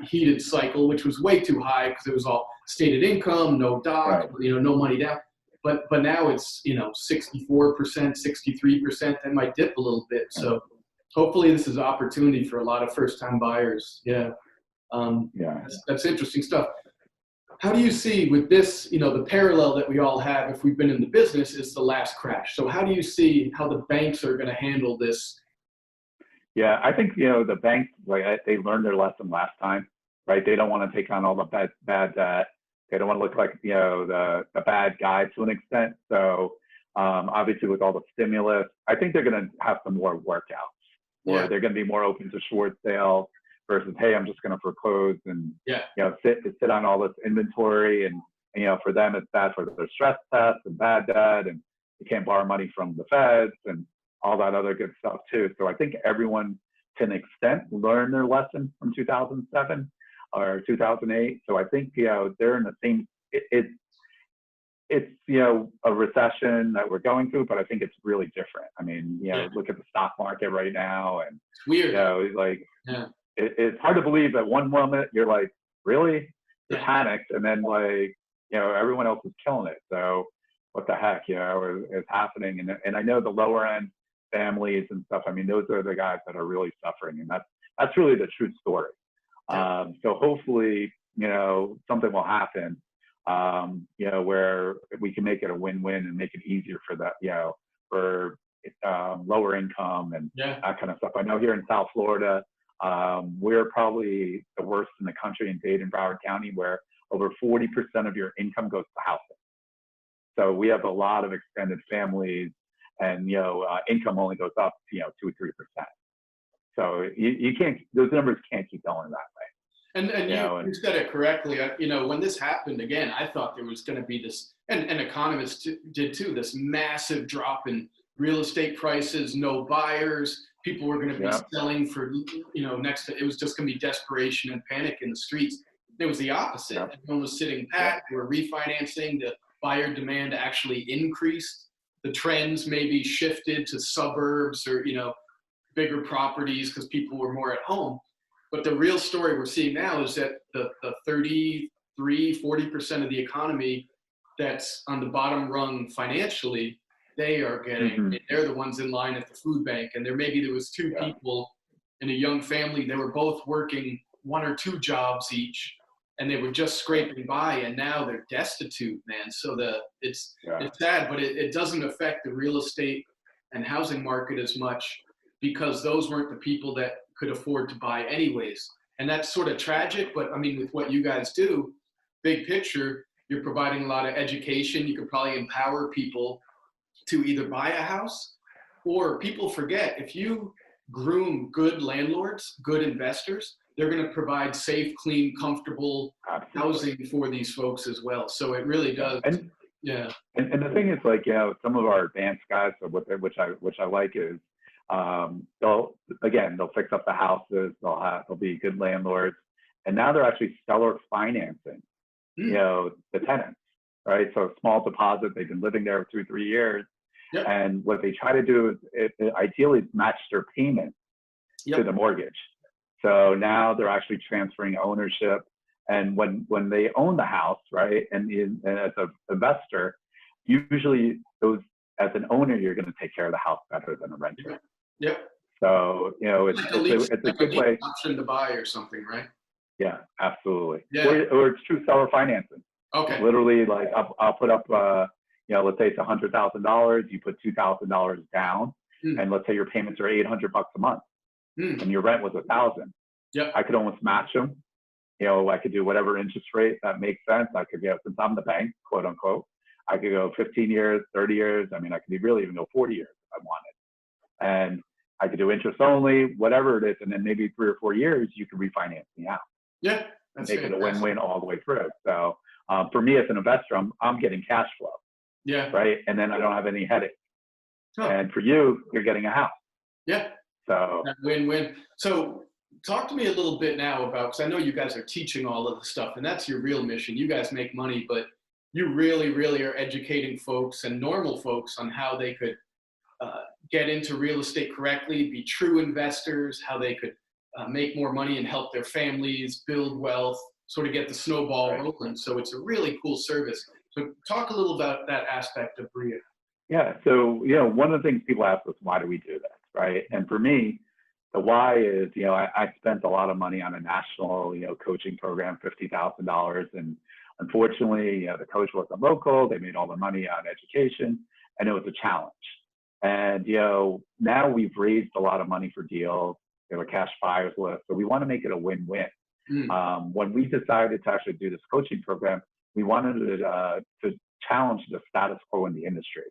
heated cycle, which was way too high because it was all stated income, no doc, no money down. But now it's 64%, 63%. That might dip a little bit. So hopefully this is an opportunity for a lot of first-time buyers. Yeah. That's interesting stuff. How do you see with this, the parallel that we all have if we've been in the business is the last crash. So how do you see how the banks are going to handle this? Yeah, I think, the banks, they learned their lesson last time, right? They don't want to take on all the bad debt. They don't want to look like, the bad guy to an extent. So obviously with all the stimulus, I think they're going to have some more workouts. Or they're going to be more open to short sales versus, hey, I'm just going to foreclose and sit on all this inventory. And for them, it's bad for their stress tests and bad debt, and you can't borrow money from the feds and all that other good stuff too. So I think everyone, to an extent, learned their lesson from 2007 or 2008. So I think they're in the same it's a recession that we're going through, but I think it's really different. I mean, look at the stock market right now, and it's weird. It's hard to believe that one moment you're like, really, you're panicked, and then everyone else is killing it. So what the heck, is happening? And I know the lower end families and stuff. I mean, those are the guys that are really suffering, and that's really the true story. So hopefully, something will happen. Where we can make it a win-win and make it easier for that, for lower income and that kind of stuff. I know here in South Florida, we're probably the worst in the country in Dade and Broward County, where over 40% of your income goes to housing. So we have a lot of extended families, and income only goes up, 2 or 3%. So you can't; those numbers can't keep going that way. And you said it correctly. When this happened again, I thought there was going to be this, and economists did too, this massive drop in real estate prices, no buyers. People were going to be selling for, it was just going to be desperation and panic in the streets. It was the opposite. Everyone was sitting pat. We were refinancing. The buyer demand actually increased. The trends maybe shifted to suburbs or, bigger properties because people were more at home. But the real story we're seeing now is that the 40% of the economy that's on the bottom rung financially, they are getting, they're the ones in line at the food bank. And there was two people in a young family, they were both working 1 or 2 jobs each, and they were just scraping by, and now they're destitute, man. So it's sad, but it doesn't affect the real estate and housing market as much, because those weren't the people that could afford to buy anyways. And that's sort of tragic, but I mean, with what you guys do, big picture, you're providing a lot of education. You could probably empower people to either buy a house, or people forget, if you groom good landlords, good investors, they're going to provide safe, clean, comfortable housing for these folks as well. So it really does. And the thing is, some of our advanced guys, which I like, is they'll fix up the houses, they'll be good landlords, and now they're actually seller financing the tenants, right? So small deposit, they've been living there for 2 or 3 years, and what they try to do is ideally match their payment to the mortgage. So now they're actually transferring ownership, and when they own the house, right, and as an investor, usually as an owner, you're going to take care of the house better than a renter. So it's a good way. Option to buy or something, right? Yeah, absolutely. Or it's true seller financing. Okay. Literally, I'll put up, let's say it's $100,000. You put $2,000 down, and let's say your payments are $800 a month, and your rent was $1,000. I could almost match them. I could do whatever interest rate that makes sense. I could go, since I'm the bank, quote unquote, I could go 15 years, 30 years. I mean, I could really even go 40 years if I wanted. And I could do interest only, whatever it is. And then maybe 3 or 4 years, you can refinance me out. That's make it a win-win all the way through. So for me as an investor, I'm getting cash flow. Right. And then I don't have any headaches. And for you, you're getting a house. So win-win. So talk to me a little bit now about, because I know you guys are teaching all of the stuff, and that's your real mission. You guys make money, but you really, really are educating folks and normal folks on how they could get into real estate correctly, be true investors, how they could make more money and help their families, build wealth, sort of get the snowball rolling. So it's a really cool service. So talk a little about that aspect of BREIA. Yeah. So, one of the things people ask us, why do we do this? Right. And for me, the why is, I spent a lot of money on a national, coaching program, $50,000. And unfortunately, the coach wasn't local. They made all the money on education, and it was a challenge. And, now we've raised a lot of money for deals. We have a cash buyers list. So we want to make it a win-win. When we decided to actually do this coaching program, we wanted to challenge the status quo in the industry.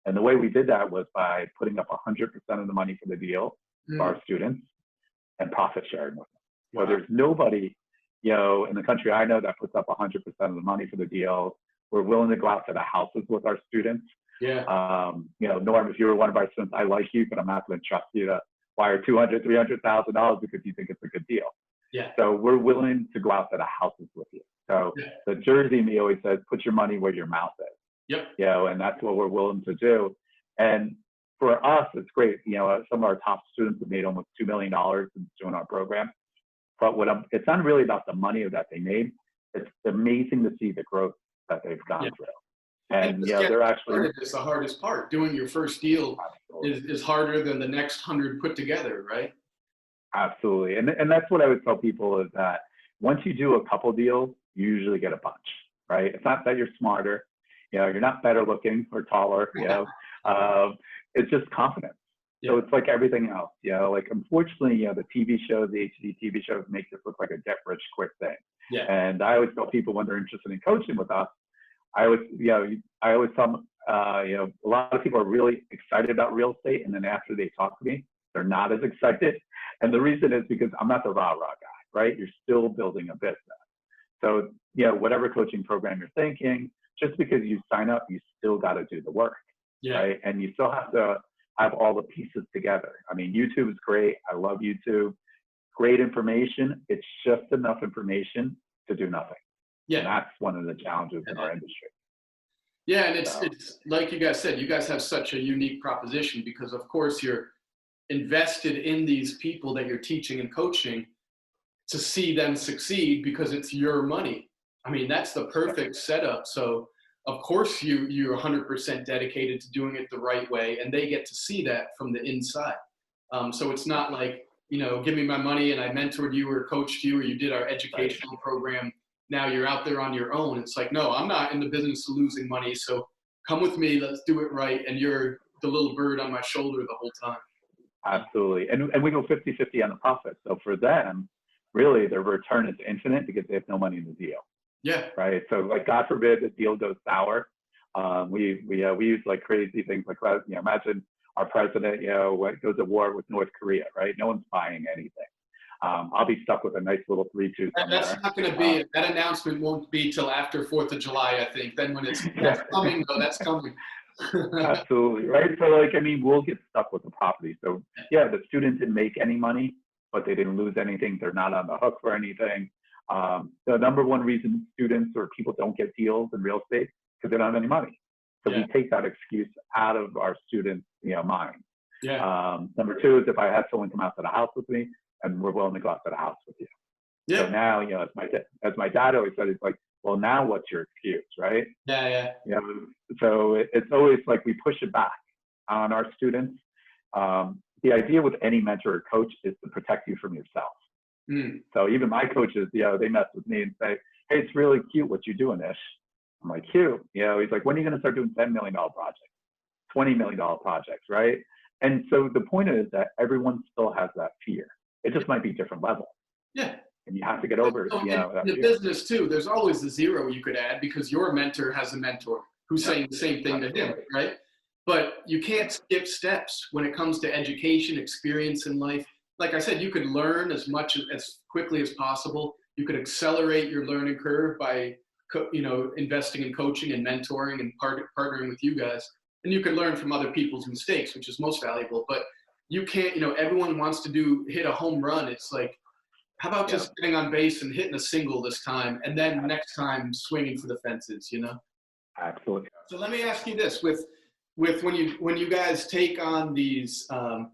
And the way we did that was by putting up 100% of the money for the deal for our students and profit sharing with them. So there's nobody, in the country I know that puts up 100% of the money for the deal. We're willing to go out to the houses with our students. Norm, if you were one of our students, I like you, but I'm not going to trust you to wire $200,000, $300,000 because you think it's a good deal. So we're willing to go out to the houses with you. So Yeah. the Jersey me always says, put your money where your mouth is. Yep. You know, and that's what we're willing to do. And for us, it's great. You know, some of our top students have made almost $2 million since doing our program. But it's not really about the money that they made. It's amazing to see the growth that they've gone through. And you know, they're actually, it's the hardest part. Doing your first deal is harder than the next 100 put together, right? Absolutely. And that's what I would tell people is that once you do a couple deals, you usually get a bunch, right? It's not that you're smarter, you know, you're not better looking or taller, you know, it's just confidence. So it's like everything else, you know, like unfortunately, you know, the TV shows, the HD TV shows make this look like a get rich quick thing. Yeah. And I always tell people when they're interested in coaching with us, I always tell them, you know, a lot of people are really excited about real estate. And then after they talk to me, they're not as excited. And the reason is because I'm not the rah-rah guy, right? You're still building a business. So, you know, whatever coaching program you're thinking, just because you sign up, you still got to do the work, right? And you still have to have all the pieces together. I mean, YouTube is great. I love YouTube. Great information. It's just enough information to do nothing. Yeah. And that's one of the challenges in our industry. Yeah, and it's like you guys said, you guys have such a unique proposition because of course you're invested in these people that you're teaching and coaching to see them succeed because it's your money. I mean, that's the perfect setup. So of course you're 100% dedicated to doing it the right way, and they get to see that from the inside. So it's not like, you know, give me my money and I mentored you or coached you or you did our educational program. Now you're out there on your own. It's like, no, I'm not in the business of losing money. So come with me, let's do it right. And you're the little bird on my shoulder the whole time. Absolutely. And we go 50-50 on the profit. So for them, really their return is infinite because they have no money in the deal. Yeah. Right. So like, God forbid the deal goes sour. We use like crazy things like, you know, imagine our president, you know, goes to war with North Korea, right? No one's buying anything. I'll be stuck with a nice little 3-2 somewhere. That's not going to be, that announcement won't be till after 4th of July, I think. Then when that's coming, though, that's coming. Absolutely. Right. So like, I mean, we'll get stuck with the property. So yeah, the student didn't make any money, but they didn't lose anything. They're not on the hook for anything. The number one reason students or people don't get deals in real estate because they don't have any money. So we take that excuse out of our students' mind. Yeah. Number two is if I had someone come out to the house with me and we're willing to go out to the house with you. Yeah. So now, as my dad always said, it's like, well, now what's your excuse, right? Yeah. So it's always like we push it back on our students. The idea with any mentor or coach is to protect you from yourself. So even my coaches, they mess with me and say, hey, it's really cute what you're doing, Ish. I'm like, cute. He's like, when are you going to start doing $10 million projects, $20 million projects, right? And so the point is that everyone still has that fear. It just might be different level. Yeah. And you have to get over it. In the business too, there's always the zero you could add because your mentor has a mentor who's saying the same thing to him, right? But you can't skip steps when it comes to education, experience in life. Like I said, you could learn as quickly as possible. You could accelerate your learning curve by, investing in coaching and mentoring and partnering with you guys. And you can learn from other people's mistakes, which is most valuable. But you can't, everyone wants to hit a home run. It's like, how about just getting on base and hitting a single this time, and then next time swinging for the fences, Absolutely. So let me ask you this: with when you guys take on these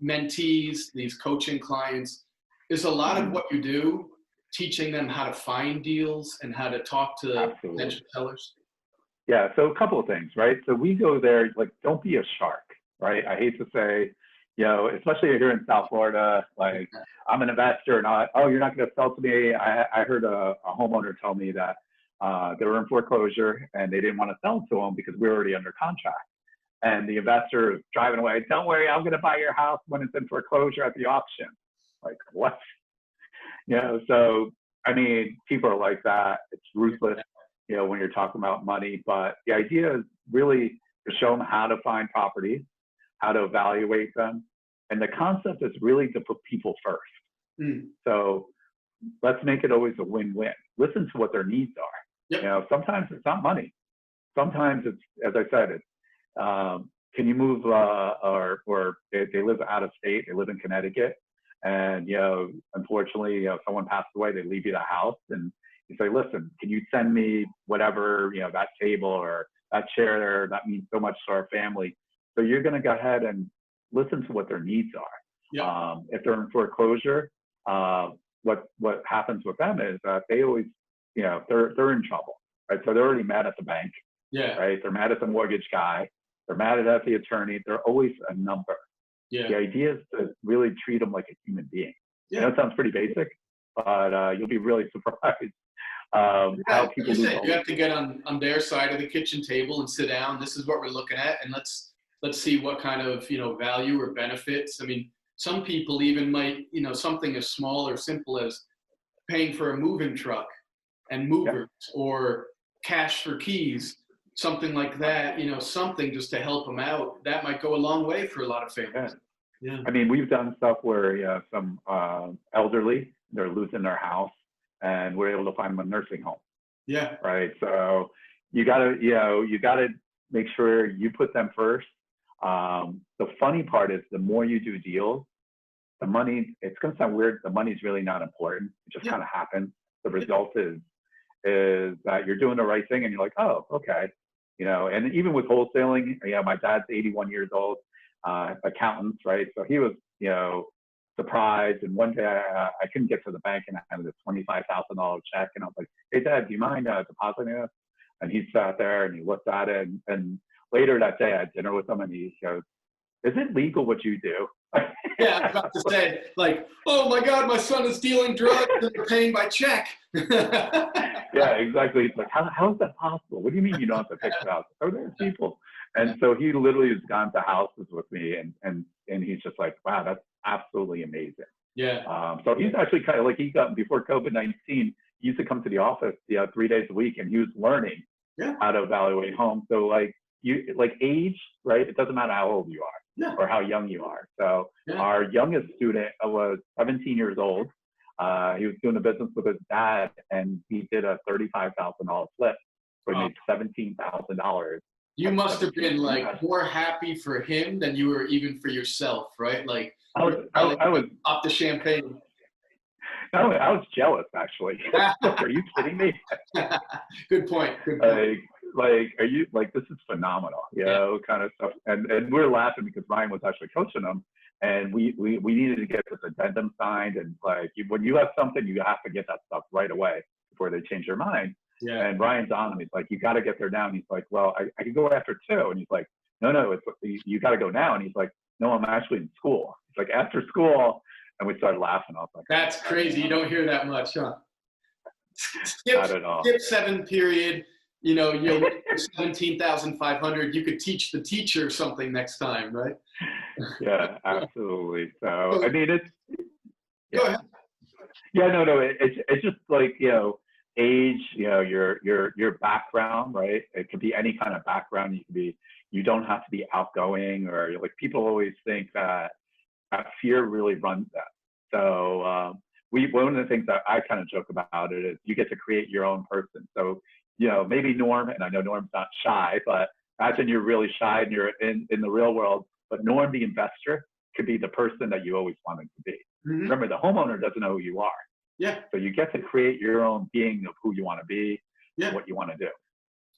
mentees, these coaching clients, is a lot of what you do teaching them how to find deals and how to talk to potential sellers? Yeah. So a couple of things, right? So we go there, like, don't be a shark, right? I hate to say, especially here in South Florida, like, I'm an investor and you're not going to sell to me. I heard a homeowner tell me that they were in foreclosure and they didn't want to sell to them because we were already under contract. And the investor is driving away. Don't worry, I'm going to buy your house when it's in foreclosure at the auction. Like, what? So, I mean, people are like that. It's ruthless, when you're talking about money. But the idea is really to show them how to find properties, how to evaluate them. And the concept is really to put people first. So let's make it always a win-win. Listen to what their needs are. Yep. Sometimes it's not money. Sometimes it's, as I said, it's, can you move, or they live out of state, they live in Connecticut. And, unfortunately, someone passed away, they leave you the house and, You say, listen, can you send me whatever, that table or that chair there, that means so much to our family. So you're going to go ahead and listen to what their needs are. Yeah. If they're in foreclosure, what happens with them is that they always, they're in trouble, right? So they're already mad at the bank, Yeah. right? They're mad at the mortgage guy. They're mad at the attorney. They're always a number. Yeah. The idea is to really treat them like a human being. Yeah. I know it sounds pretty basic, but you'll be really surprised how people lose. You have to get on their side of the kitchen table and sit down. This is what we're looking at, and let's see what kind of value or benefits. I mean, some people even might something as small or simple as paying for a moving truck and movers, or cash for keys, something like that. Something just to help them out. That might go a long way for a lot of families. Yeah. I mean, we've done stuff where some elderly, they're losing their house, and we're able to find them a nursing home. Yeah. Right. So you gotta make sure you put them first. The funny part is the more you do deals, the money, it's gonna sound weird, the money's really not important. It just kind of happens. The result is that you're doing the right thing and you're like, oh, okay. And even with wholesaling, my dad's 81 years old, accountant, right? So he was, surprised. And one day I couldn't get to the bank and I had a $25,000 check. And I was like, hey, Dad, do you mind depositing this? And he sat there and he looked at it. And later that day I had dinner with him and he goes, is it legal what you do? Yeah, I was about to say, like, oh my God, my son is dealing drugs and they're paying by check. Yeah, exactly. It's like, how is that possible? What do you mean you don't have to pick it out? Oh, there's people. And so he literally has gone to houses with me and he's just like, wow, that's absolutely amazing. Yeah. So he's actually kind of like, he got, before COVID-19, he used to come to the office 3 days a week and he was learning how to evaluate homes. So like age, right? It doesn't matter how old you are or how young you are. So our youngest student was 17 years old. He was doing a business with his dad and he did a $35,000 flip. So he made $17,000. You must have been like more happy for him than you were even for yourself, right? Like I was off the champagne. No, I was jealous actually. Are you kidding me? Good point. Good point. Like, are you like, this is phenomenal, kind of stuff. And we're laughing because Ryan was actually coaching them, and we needed to get this addendum signed. And like, when you have something, you have to get that stuff right away before they change their mind. Yeah. And Ryan's on him. He's like, you got to get there now. And he's like, well, I can go after 2. And he's like, no, you got to go now. And he's like, no, I'm actually in school. He's like, after school. And we started laughing. I was like, that's crazy. You don't hear that much, huh? Not at all. Skip 7 period. You'll get 17,500. You could teach the teacher something next time, right? Yeah, absolutely. So I mean, it's go ahead. Yeah, no. It's just like age, your background, right? It could be any kind of background. You don't have to be outgoing, or like people always think that fear really runs that. So one of the things that I kind of joke about it is you get to create your own person. So maybe Norm, and I know Norm's not shy, but imagine you're really shy and you're in the real world, but Norm, the investor, could be the person that you always wanted to be. Mm-hmm. Remember, the homeowner doesn't know who you are. Yeah. So you get to create your own being of who you want to be, and what you want to do.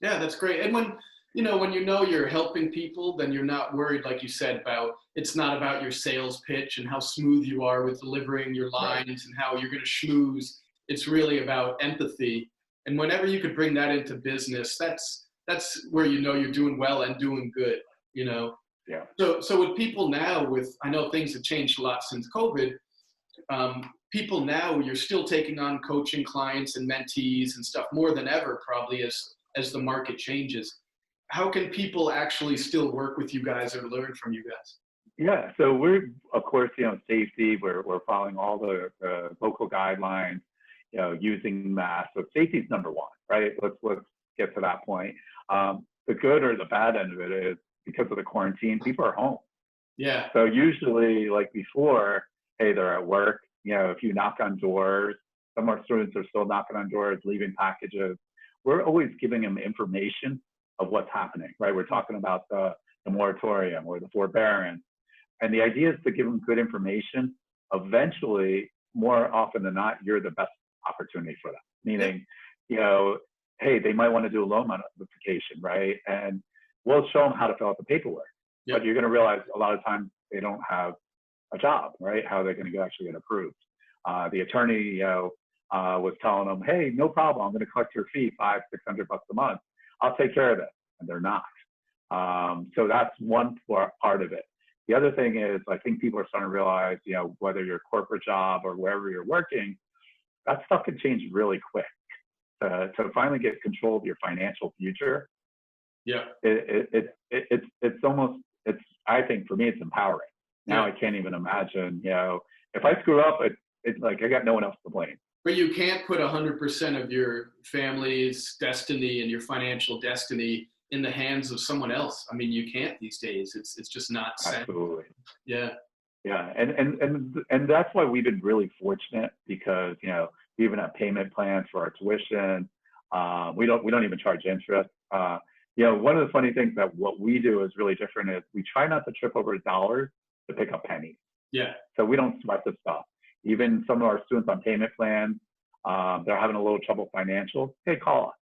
Yeah, that's great. And when you're helping people, then you're not worried, like you said, about, it's not about your sales pitch and how smooth you are with delivering your lines and how you're going to schmooze. It's really about empathy. And whenever you could bring that into business, that's where you're doing well and doing good, Yeah. So with people now, I know things have changed a lot since COVID. People now, you're still taking on coaching clients and mentees and stuff more than ever, probably as the market changes. How can people actually still work with you guys or learn from you guys? Yeah, so we're, of course, safety, we're following all the local guidelines, using masks. So safety is number one, right? Let's get to that point. The good or the bad end of it is, because of the quarantine, people are home. Yeah. So usually, like before, hey, they're at work. If you knock on doors, some of our students are still knocking on doors, leaving packages. We're always giving them information of what's happening, right? We're talking about the moratorium or the forbearance. And the idea is to give them good information. Eventually, more often than not, you're the best opportunity for them. meaning, hey, they might want to do a loan modification, right? And we'll show them how to fill out the paperwork. Yep. But you're going to realize a lot of times they don't have a job, right? How are they going to actually get approved? The attorney, was telling them, hey, no problem. I'm going to collect your fee, $500-600 a month. I'll take care of it. And they're not. So that's one part of it. The other thing is, I think people are starting to realize, whether your corporate job or wherever you're working, that stuff can change really quick. To finally get control of your financial future, yeah, it's almost, I think for me, it's empowering. Now I can't even imagine, if I screw up, it's like I got no one else to blame. But you can't put 100% of your family's destiny and your financial destiny in the hands of someone else. I mean, you can't these days. It's just not safe. Absolutely. Yeah. Yeah, and that's why we've been really fortunate, because we even have payment plans for our tuition. We don't even charge interest. One of the funny things that what we do is really different is we try not to trip over dollars to pick up pennies. Yeah. So we don't sweat the stuff. Even some of our students on payment plans, they're having a little trouble financial. Hey, call us.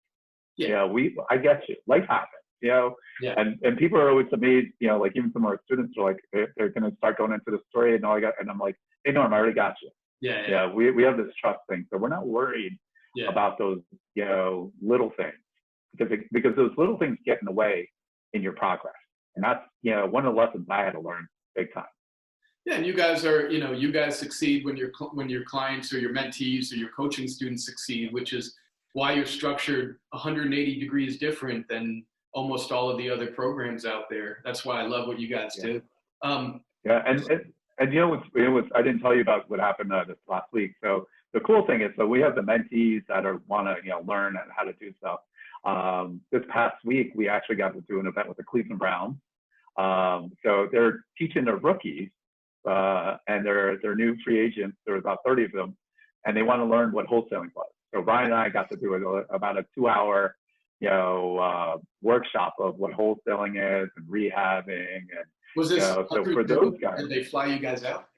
Yeah. I get you. Life happens. Yeah. And people are always amazed, like even some of our students are like, they're going to start going into the story and I'm like, hey, Norm, I already got you. Yeah. We have this trust thing. So we're not worried about those, little things, because those little things get in the way in your progress. And that's, one of the lessons I had to learn big time. Yeah. And you guys are, you guys succeed when your clients or your mentees or your coaching students succeed, which is why you're structured 180 degrees different than almost all of the other programs out there. That's why I love what you guys do. And I didn't tell you about what happened this last week. So the cool thing is, so we have the mentees that want to learn how to do stuff. This past week, we actually got to do an event with the Cleveland Browns. So they're teaching their rookies, and they're new free agents. There's about 30 of them, and they want to learn what wholesaling was. So Brian and I got to do about a 2-hour workshop of what wholesaling is and rehabbing. And was this so for those guys, did they fly you guys out?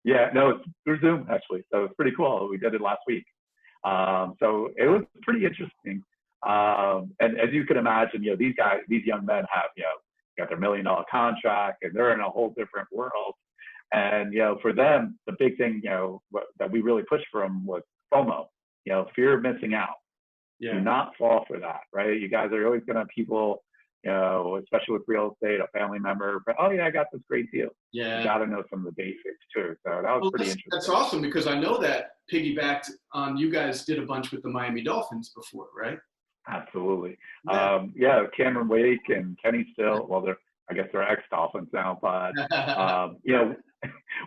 Yeah, no, it's through Zoom actually. So it's pretty cool. We did it last week. So it was pretty interesting. And as you can imagine, these young men have, got their $1 million contract, and they're in a whole different world. And, for them, the big thing, that we really pushed for them was FOMO, fear of missing out. Yeah. Do not fall for that, right? You guys are always going to have people, especially with real estate, a family member, but, oh yeah, I got this great deal. Yeah. You got to know some of the basics too. So that was pretty interesting. That's awesome, because I know that piggybacked on, you guys did a bunch with the Miami Dolphins before, right? Absolutely. Yeah. Cameron Wake and Kenny Still, well, I guess they're ex-Dolphins now, but,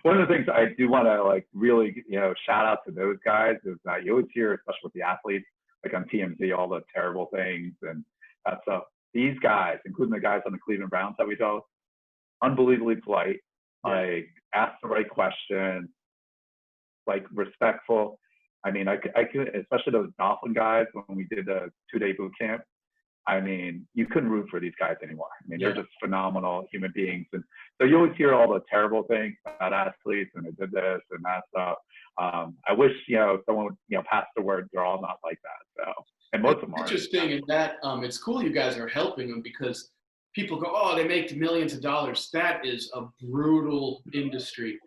one of the things I do want to really, shout out to those guys is that you always hear, especially with the athletes, like on TMZ, all the terrible things and that stuff. These guys, including the guys on the Cleveland Browns that we do, unbelievably polite, ask the right questions, respectful. I mean, I could, especially those Dolphin guys, when we did the 2-day boot camp, I mean, you couldn't root for these guys anymore. I mean, they're just phenomenal human beings. And so you always hear all the terrible things about athletes and they did this and that stuff. I wish, someone would, pass the word. They're all not like that. So, and most of them are. Interesting in that it's cool you guys are helping them, because people go, oh, they make millions of dollars. That is a brutal industry.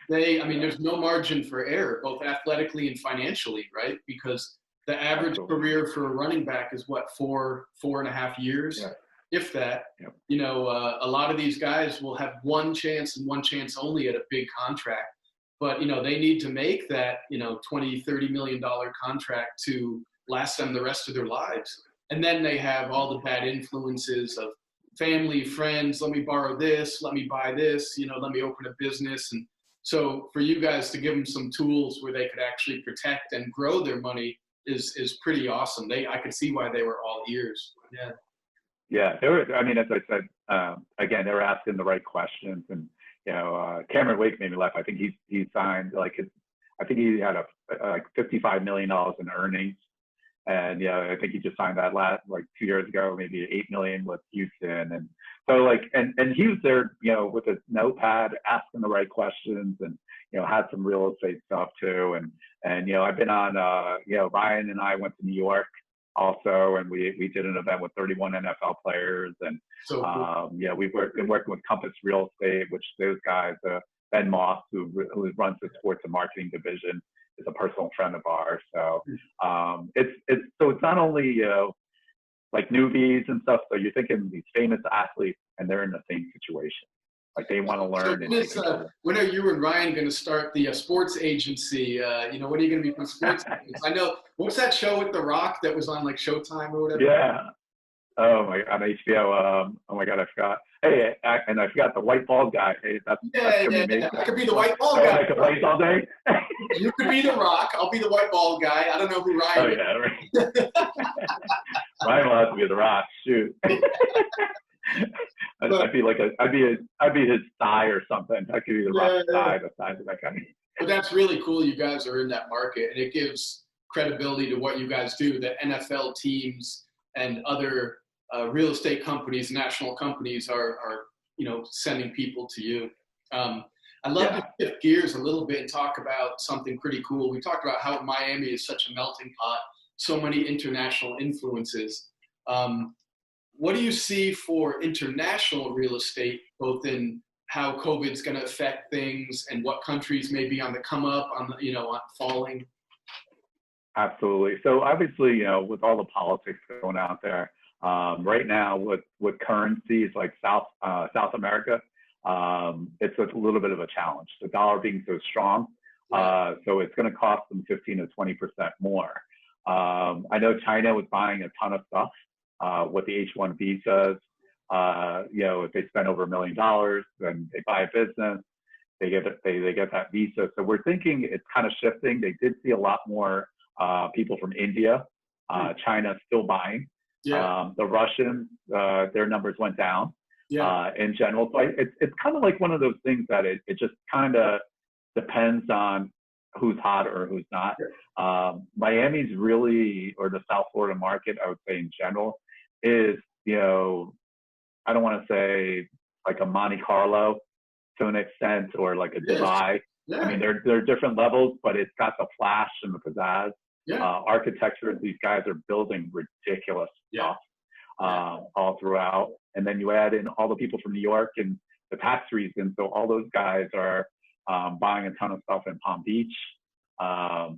There's no margin for error, both athletically and financially, right? Because the average career for a running back is what, 4.5 years, if that. Yep. A lot of these guys will have one chance and one chance only at a big contract, but they need to make that $20-30 million contract to last them the rest of their lives. And then they have all the bad influences of family, friends. Let me borrow this. Let me buy this. Let me open a business. And so for you guys to give them some tools where they could actually protect and grow their money is pretty awesome. I could see why they were all ears. Yeah. Yeah, they were. As I said, again, they were asking the right questions, and Cameron Wake made me laugh. I think he signed I think he had $55 million in earnings, and I think he just signed that 2 years ago, maybe $8 million with Houston, and so and he was there, with his notepad asking the right questions, and had some real estate stuff too, and And, I've been on, Ryan and I went to New York also, and we did an event with 31 NFL players. And, So cool. we've been working with Compass Real Estate, which those guys, Ben Moss, who runs the sports and marketing division, is a personal friend of ours. So it's not only, like newbies and stuff. So you're thinking these famous athletes, and they're in the same situation. Like they want to learn. So when are you and Ryan going to start the sports agency? When are you going to become sports agents? I know, what's that show with The Rock that was on like Showtime or whatever? Yeah. Oh my, on HBO. Oh my God, I forgot. Hey, and I forgot the white bald guy. Hey, that's gonna be amazing. I could be the white bald guy. I could wait all day. You could be The Rock. I'll be the white bald guy. I don't know who Ryan is. Yeah, right. Ryan will have to be The Rock. Shoot. I'd be his thigh or something. I could be The Rock's thigh, the size of that guy. But that's really cool. You guys are in that market, and it gives credibility to what you guys do. That NFL teams and other real estate companies, national companies are sending people to you. I'd love to shift gears a little bit and talk about something pretty cool. We talked about how Miami is such a melting pot, so many international influences. What do you see for international real estate, both in how COVID's going to affect things and what countries may be on the come up, on falling? Absolutely. So obviously, with all the politics going out there, right now with currencies like South America, it's a little bit of a challenge. The dollar being so strong, so it's going to cost them 15 to 20% more. I know China was buying a ton of stuff with the H-1 visas. If they spend over $1 million, then they buy a business, they get that visa. So we're thinking it's kind of shifting. They did see a lot more people from India. China still buying. The Russians, their numbers went down in general. So it's kind of like one of those things that it just kind of depends on who's hot or who's not. Miami's really, or the South Florida market, I would say in general, is, I don't want to say like a Monte Carlo to an extent, or like a Dubai. I mean, there are different levels, but it's got the flash and the pizzazz. Architecture, these guys are building ridiculous stuff all throughout. And then you add in all the people from New York and the tax reasons. So all those guys are buying a ton of stuff in Palm Beach, houses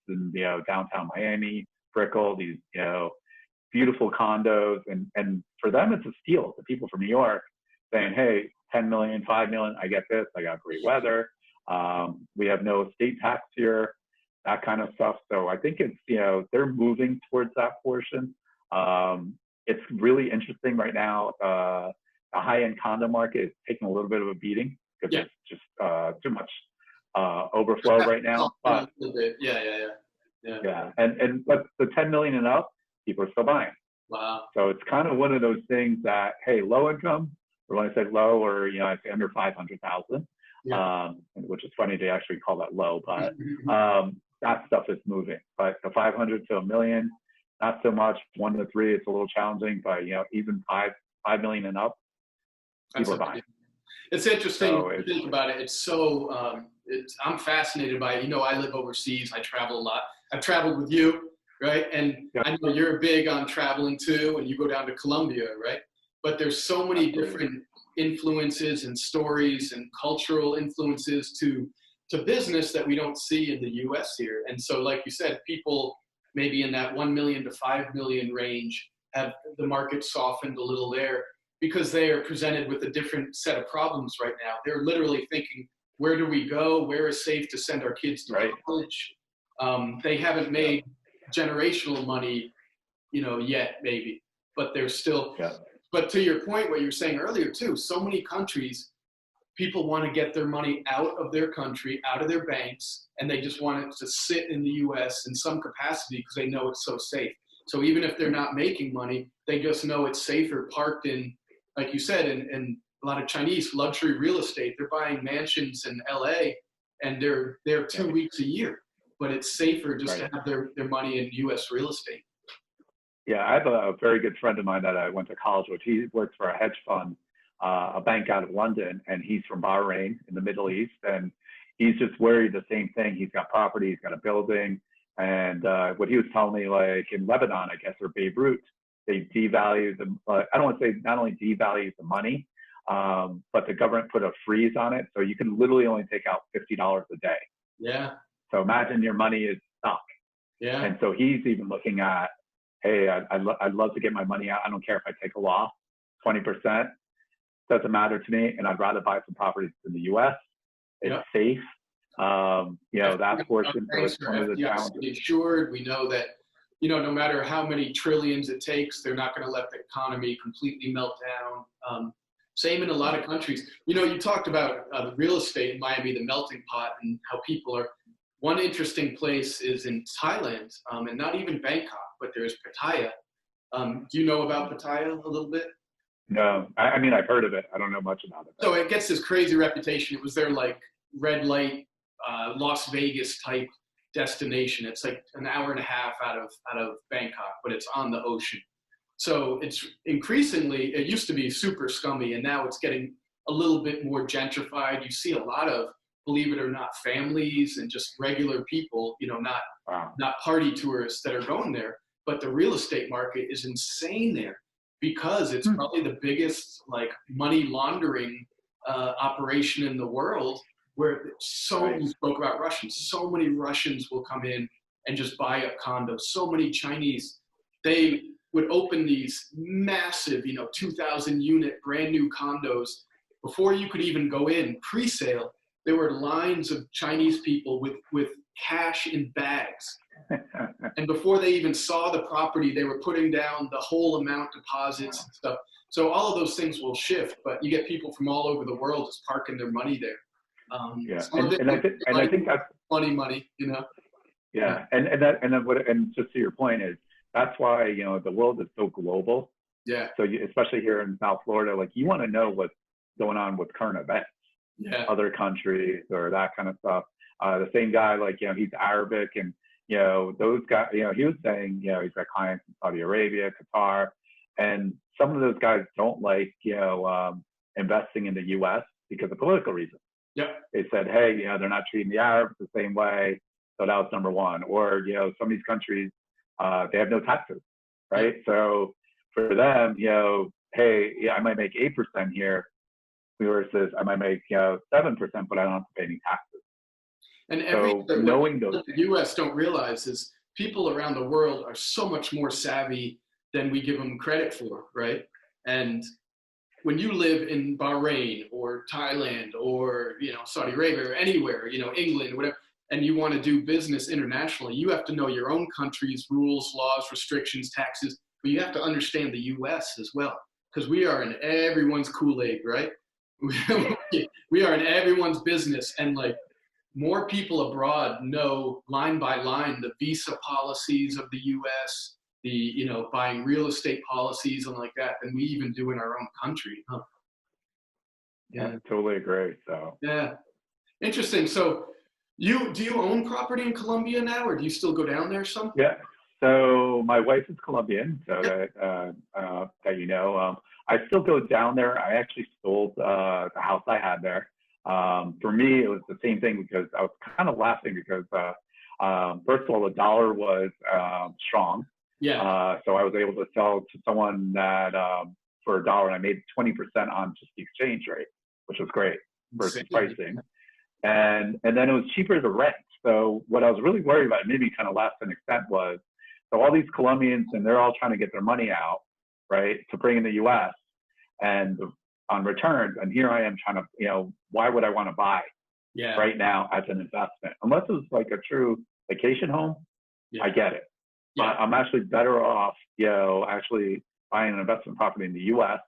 in, downtown Miami, Brickell, these, beautiful condos. And for them, it's a steal. The people from New York saying, hey, 10 million, 5 million, I get this. I got great weather. We have no estate tax here, that kind of stuff. So I think it's, they're moving towards that portion. It's really interesting right now. The high-end condo market is taking a little bit of a beating because it's just too much overflow right now. But, but the 10 million and up, people are still buying. Wow. So it's kind of one of those things that, hey, low income, or when I say low, or I say under 500,000, which is funny they actually call that low, but that stuff is moving. But the 500 to $1 million, not so much. 1 to 3, it's a little challenging, but even 5 million and up, people are buying. It's interesting to think about it. It's so I'm fascinated by it. I live overseas. I travel a lot. I've traveled with you, right? And I know you're big on traveling too, and you go down to Colombia, right? But there's so many different influences and stories and cultural influences to business that we don't see in the U.S. here. And so, like you said, people maybe in that 1 million to 5 million range have the market softened a little there because they are presented with a different set of problems right now. They're literally thinking, where do we go? Where is safe to send our kids to college? They haven't made generational money, yet maybe, but they're still, but to your point, what you were saying earlier too, so many countries, people want to get their money out of their country, out of their banks, and they just want it to sit in the U.S. in some capacity because they know it's so safe. So even if they're not making money, they just know it's safer parked in, like you said, in a lot of Chinese luxury real estate. They're buying mansions in L.A. and they're there 2 weeks a year, but it's safer just to have their money in U.S. real estate. Yeah, I have a very good friend of mine that I went to college with. He works for a hedge fund, a bank out of London, and he's from Bahrain in the Middle East. And he's just worried the same thing. He's got property, he's got a building. And what he was telling me, like in Lebanon, I guess, or Beirut, they devalue the, I don't want to say not only devalue the money, but the government put a freeze on it. So you can literally only take out $50 a day. Yeah. So imagine your money is stuck. Yeah. And so he's even looking at, hey, I'd love to get my money out. I don't care if I take a loss, 20%, doesn't matter to me. And I'd rather buy some properties in the US. It's safe. That portion is one of the challenges. Insured. We know that, no matter how many trillions it takes, they're not going to let the economy completely melt down. Same in a lot of countries. You talked about the real estate in Miami, the melting pot, and how people are. One interesting place is in Thailand, and not even Bangkok, but there's Pattaya. Do you know about Pattaya a little bit? No, I mean, I've heard of it. I don't know much about it. So it gets this crazy reputation. It was their like red light, Las Vegas type destination. It's like an hour and a half out of Bangkok, but it's on the ocean. So it's increasingly, it used to be super scummy, and now it's getting a little bit more gentrified. You see a lot of, believe it or not, families and just regular people, not party tourists that are going there. But the real estate market is insane there because it's probably the biggest like money laundering operation in the world, where you spoke about Russians. So many Russians will come in and just buy a condo. So many Chinese, they would open these massive, 2,000 unit brand new condos. Before you could even go in, pre-sale, there were lines of Chinese people with cash in bags. And before they even saw the property, they were putting down the whole amount, deposits and stuff. So all of those things will shift, but you get people from all over the world just parking their money there. I think that's money, Yeah, and just to your point is that's why the world is so global. Yeah. So especially here in South Florida, like you want to know what's going on with current events. Yeah. Other countries or that kind of stuff. The same guy, like he's Arabic, and those guys. He was saying he's got clients in Saudi Arabia, Qatar, and some of those guys don't like investing in the U.S. because of political reasons. Yep. They said, hey, they're not treating the Arabs the same way. So that was number one. Or, some of these countries, they have no taxes, right? So for them, hey, I might make 8% here versus I might make 7%, but I don't have to pay any taxes. And knowing those what the U.S. don't realize is people around the world are so much more savvy than we give them credit for, right? And when you live in Bahrain or Thailand or Saudi Arabia or anywhere, England, whatever, and you want to do business internationally, you have to know your own country's rules, laws, restrictions, taxes, but you have to understand the U.S. as well, because we are in everyone's Kool-Aid, right? We are in everyone's business, and like more people abroad know line by line the visa policies of the U.S., the buying real estate policies and like that than we even do in our own country. Huh? Yeah, totally agree. So yeah, interesting. So do you own property in Colombia now, or do you still go down there some? Yeah. So my wife is Colombian, so that I still go down there. I actually sold the house I had there. For me, it was the same thing because I was kind of laughing because first of all, the dollar was strong. Yeah. So I was able to sell to someone that for $1, and I made 20% on just the exchange rate, which was great versus pricing. And then it was cheaper to rent. So what I was really worried about, maybe kind of laugh to an extent, was so all these Colombians, and they're all trying to get their money out, right, to bring in the U.S. and on returns. And here I am trying to, why would I want to buy right now as an investment? Unless it was like a true vacation home, I get it. But I'm actually better off, actually buying an investment property in the U.S.,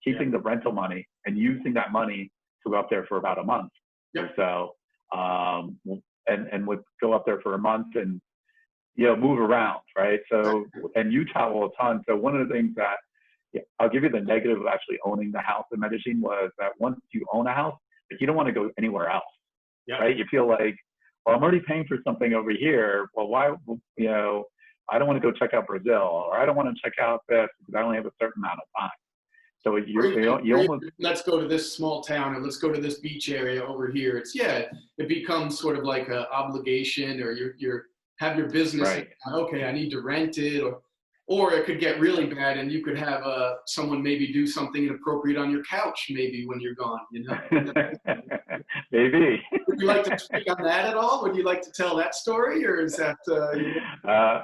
keeping the rental money and using that money to go up there for about a month or so, and would go up there for a month and, move around, right? So, and you travel a ton. So one of the things that I'll give you the negative of actually owning the house in Medellin was that once you own a house, like, you don't want to go anywhere else, right? You feel like, well, I'm already paying for something over here. Well, why, I don't want to go check out Brazil, or I don't want to check out this because I only have a certain amount of time. So you almost, let's go to this small town, or let's go to this beach area over here. It becomes sort of like an obligation, or you're have your business. right. Okay, I need to rent it, or it could get really bad, and you could have someone maybe do something inappropriate on your couch, maybe when you're gone. Maybe. Would you like to speak on that at all? Would you like to tell that story, or is that?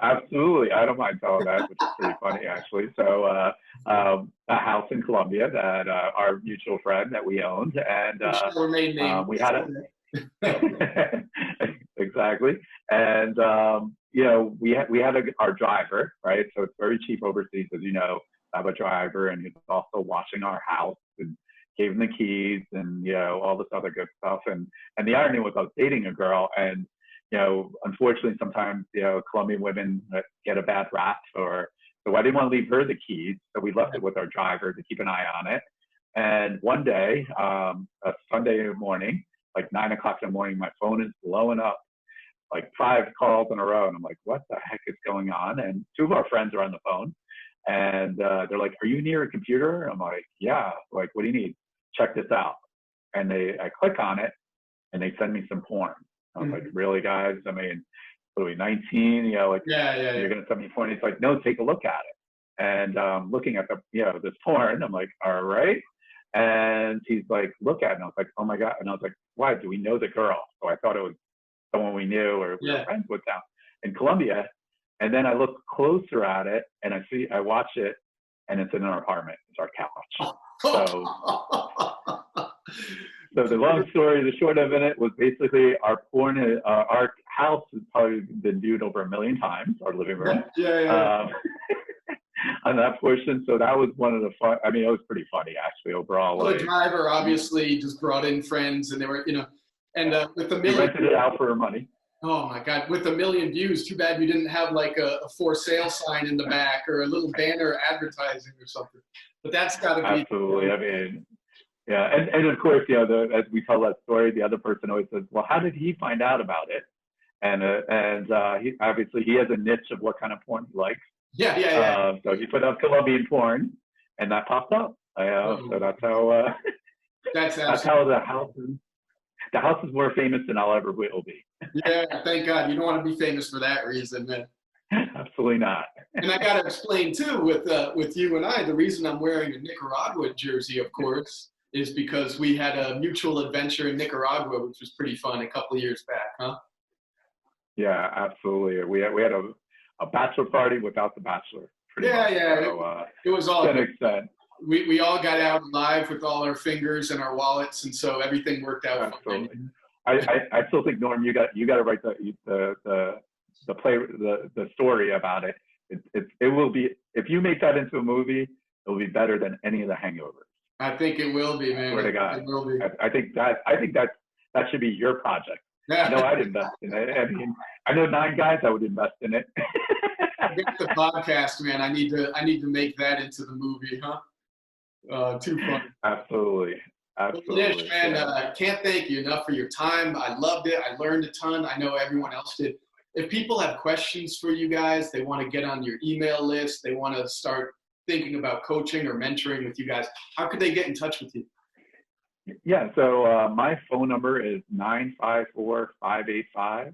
Absolutely, I don't mind telling that, which is pretty funny actually. So, a house in Columbia that our mutual friend that we owned, and remain named. we had a exactly, and we had our driver, right? So it's very cheap overseas, as you know, to have a driver, and he's also washing our house and gave him the keys and all this other good stuff. And the irony was I was dating a girl, and unfortunately sometimes Colombian women get a bad rap, so I didn't want to leave her the keys, so we left it with our driver to keep an eye on it. And one day, a Sunday morning, like 9 o'clock in the morning, my phone is blowing up, like 5 calls in a row, and I'm like, what the heck is going on? And 2 of our friends are on the phone, and they're like, are you near a computer? I'm like, yeah. Like, what do you need? Check this out. And I click on it, and they send me some porn. I was like, really, guys? I mean, literally 19, you're going to send me porn. He's like, no, take a look at it. And looking at this porn, I'm like, all right. And he's like, look at it. And I was like, oh my God. And I was like, why? Do we know the girl? So I thought it was someone we knew or we were friends with down in Colombia. And then I look closer at it, and I watch it, and it's in our apartment. It's our couch. So the long story, the short of it was basically our house has probably been viewed over 1 million times, our living room. On that portion. So that was one of the fun. I mean, it was pretty funny actually overall. Well, the driver obviously just brought in friends, and they were, and with the million. Rented it out for money. Oh my God! With 1 million views, too bad you didn't have like a for sale sign in the back or a little banner advertising or something. But that's got to be absolutely. I mean, yeah, and of course, as we tell that story, the other person always says, "Well, how did he find out about it?" And he obviously has a niche of what kind of porn he likes. Yeah. So he put up Colombian porn, and that popped up. So that's how. That's how the house is. The house is more famous than I'll ever will be. Yeah, thank God. You don't want to be famous for that reason, man. Absolutely not. And I got to explain too with you and I, the reason I'm wearing a Nicaragua jersey, of course, is because we had a mutual adventure in Nicaragua, which was pretty fun a couple of years back, huh? Yeah, absolutely. We had a bachelor party without the bachelor. Yeah. So, it was all to an extent. We all got out alive with all our fingers and our wallets, and so everything worked out. Absolutely. I still think, Norm, you got to write the story about it. It will be, if you make that into a movie, it will be better than any of the hangovers. I think it will be, man. Swear to God. It will be. I think that should be your project. I know I'd invest in it. I mean, I know 9 guys that would invest in it. Get the podcast, man. I need to make that into the movie, huh? Too fun. Absolutely. Anish, man, can't thank you enough for your time. I loved it. I learned a ton. I know everyone else did. If people have questions for you guys, they want to get on your email list, they want to start thinking about coaching or mentoring with you guys, how could they get in touch with you? Yeah, so my phone number is 954-585-2274,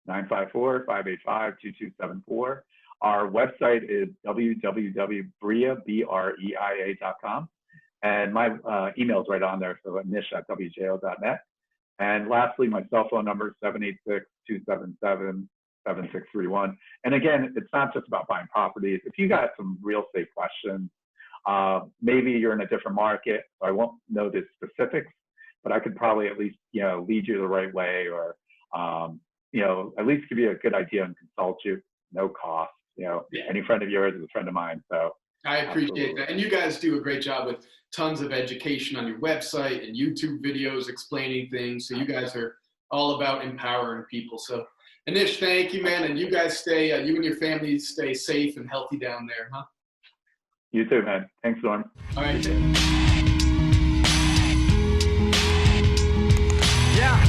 954-585-2274. Our website is www.breia.com. And my email is right on there, so anish@wjo.net. And lastly, my cell phone number is 786-277-7631. And again, it's not just about buying properties. If you got some real estate questions, maybe you're in a different market, so I won't know the specifics, but I could probably at least, lead you the right way, or, at least give you a good idea and consult you, no cost. Any friend of yours is a friend of mine. So I appreciate that. And you guys do a great job with tons of education on your website and YouTube videos explaining things. So you guys are all about empowering people. So Anish, thank you, man. And you guys you and your family stay safe and healthy down there, huh? You too, man. Thanks, Norm. All right. Yeah.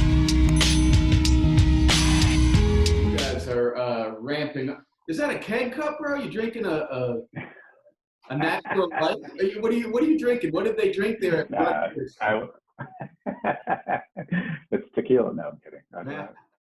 You guys are ramping up. Is that a keg cup, bro? You drinking a A natural light? What are you drinking? What did they drink there? It's tequila. No, I'm kidding.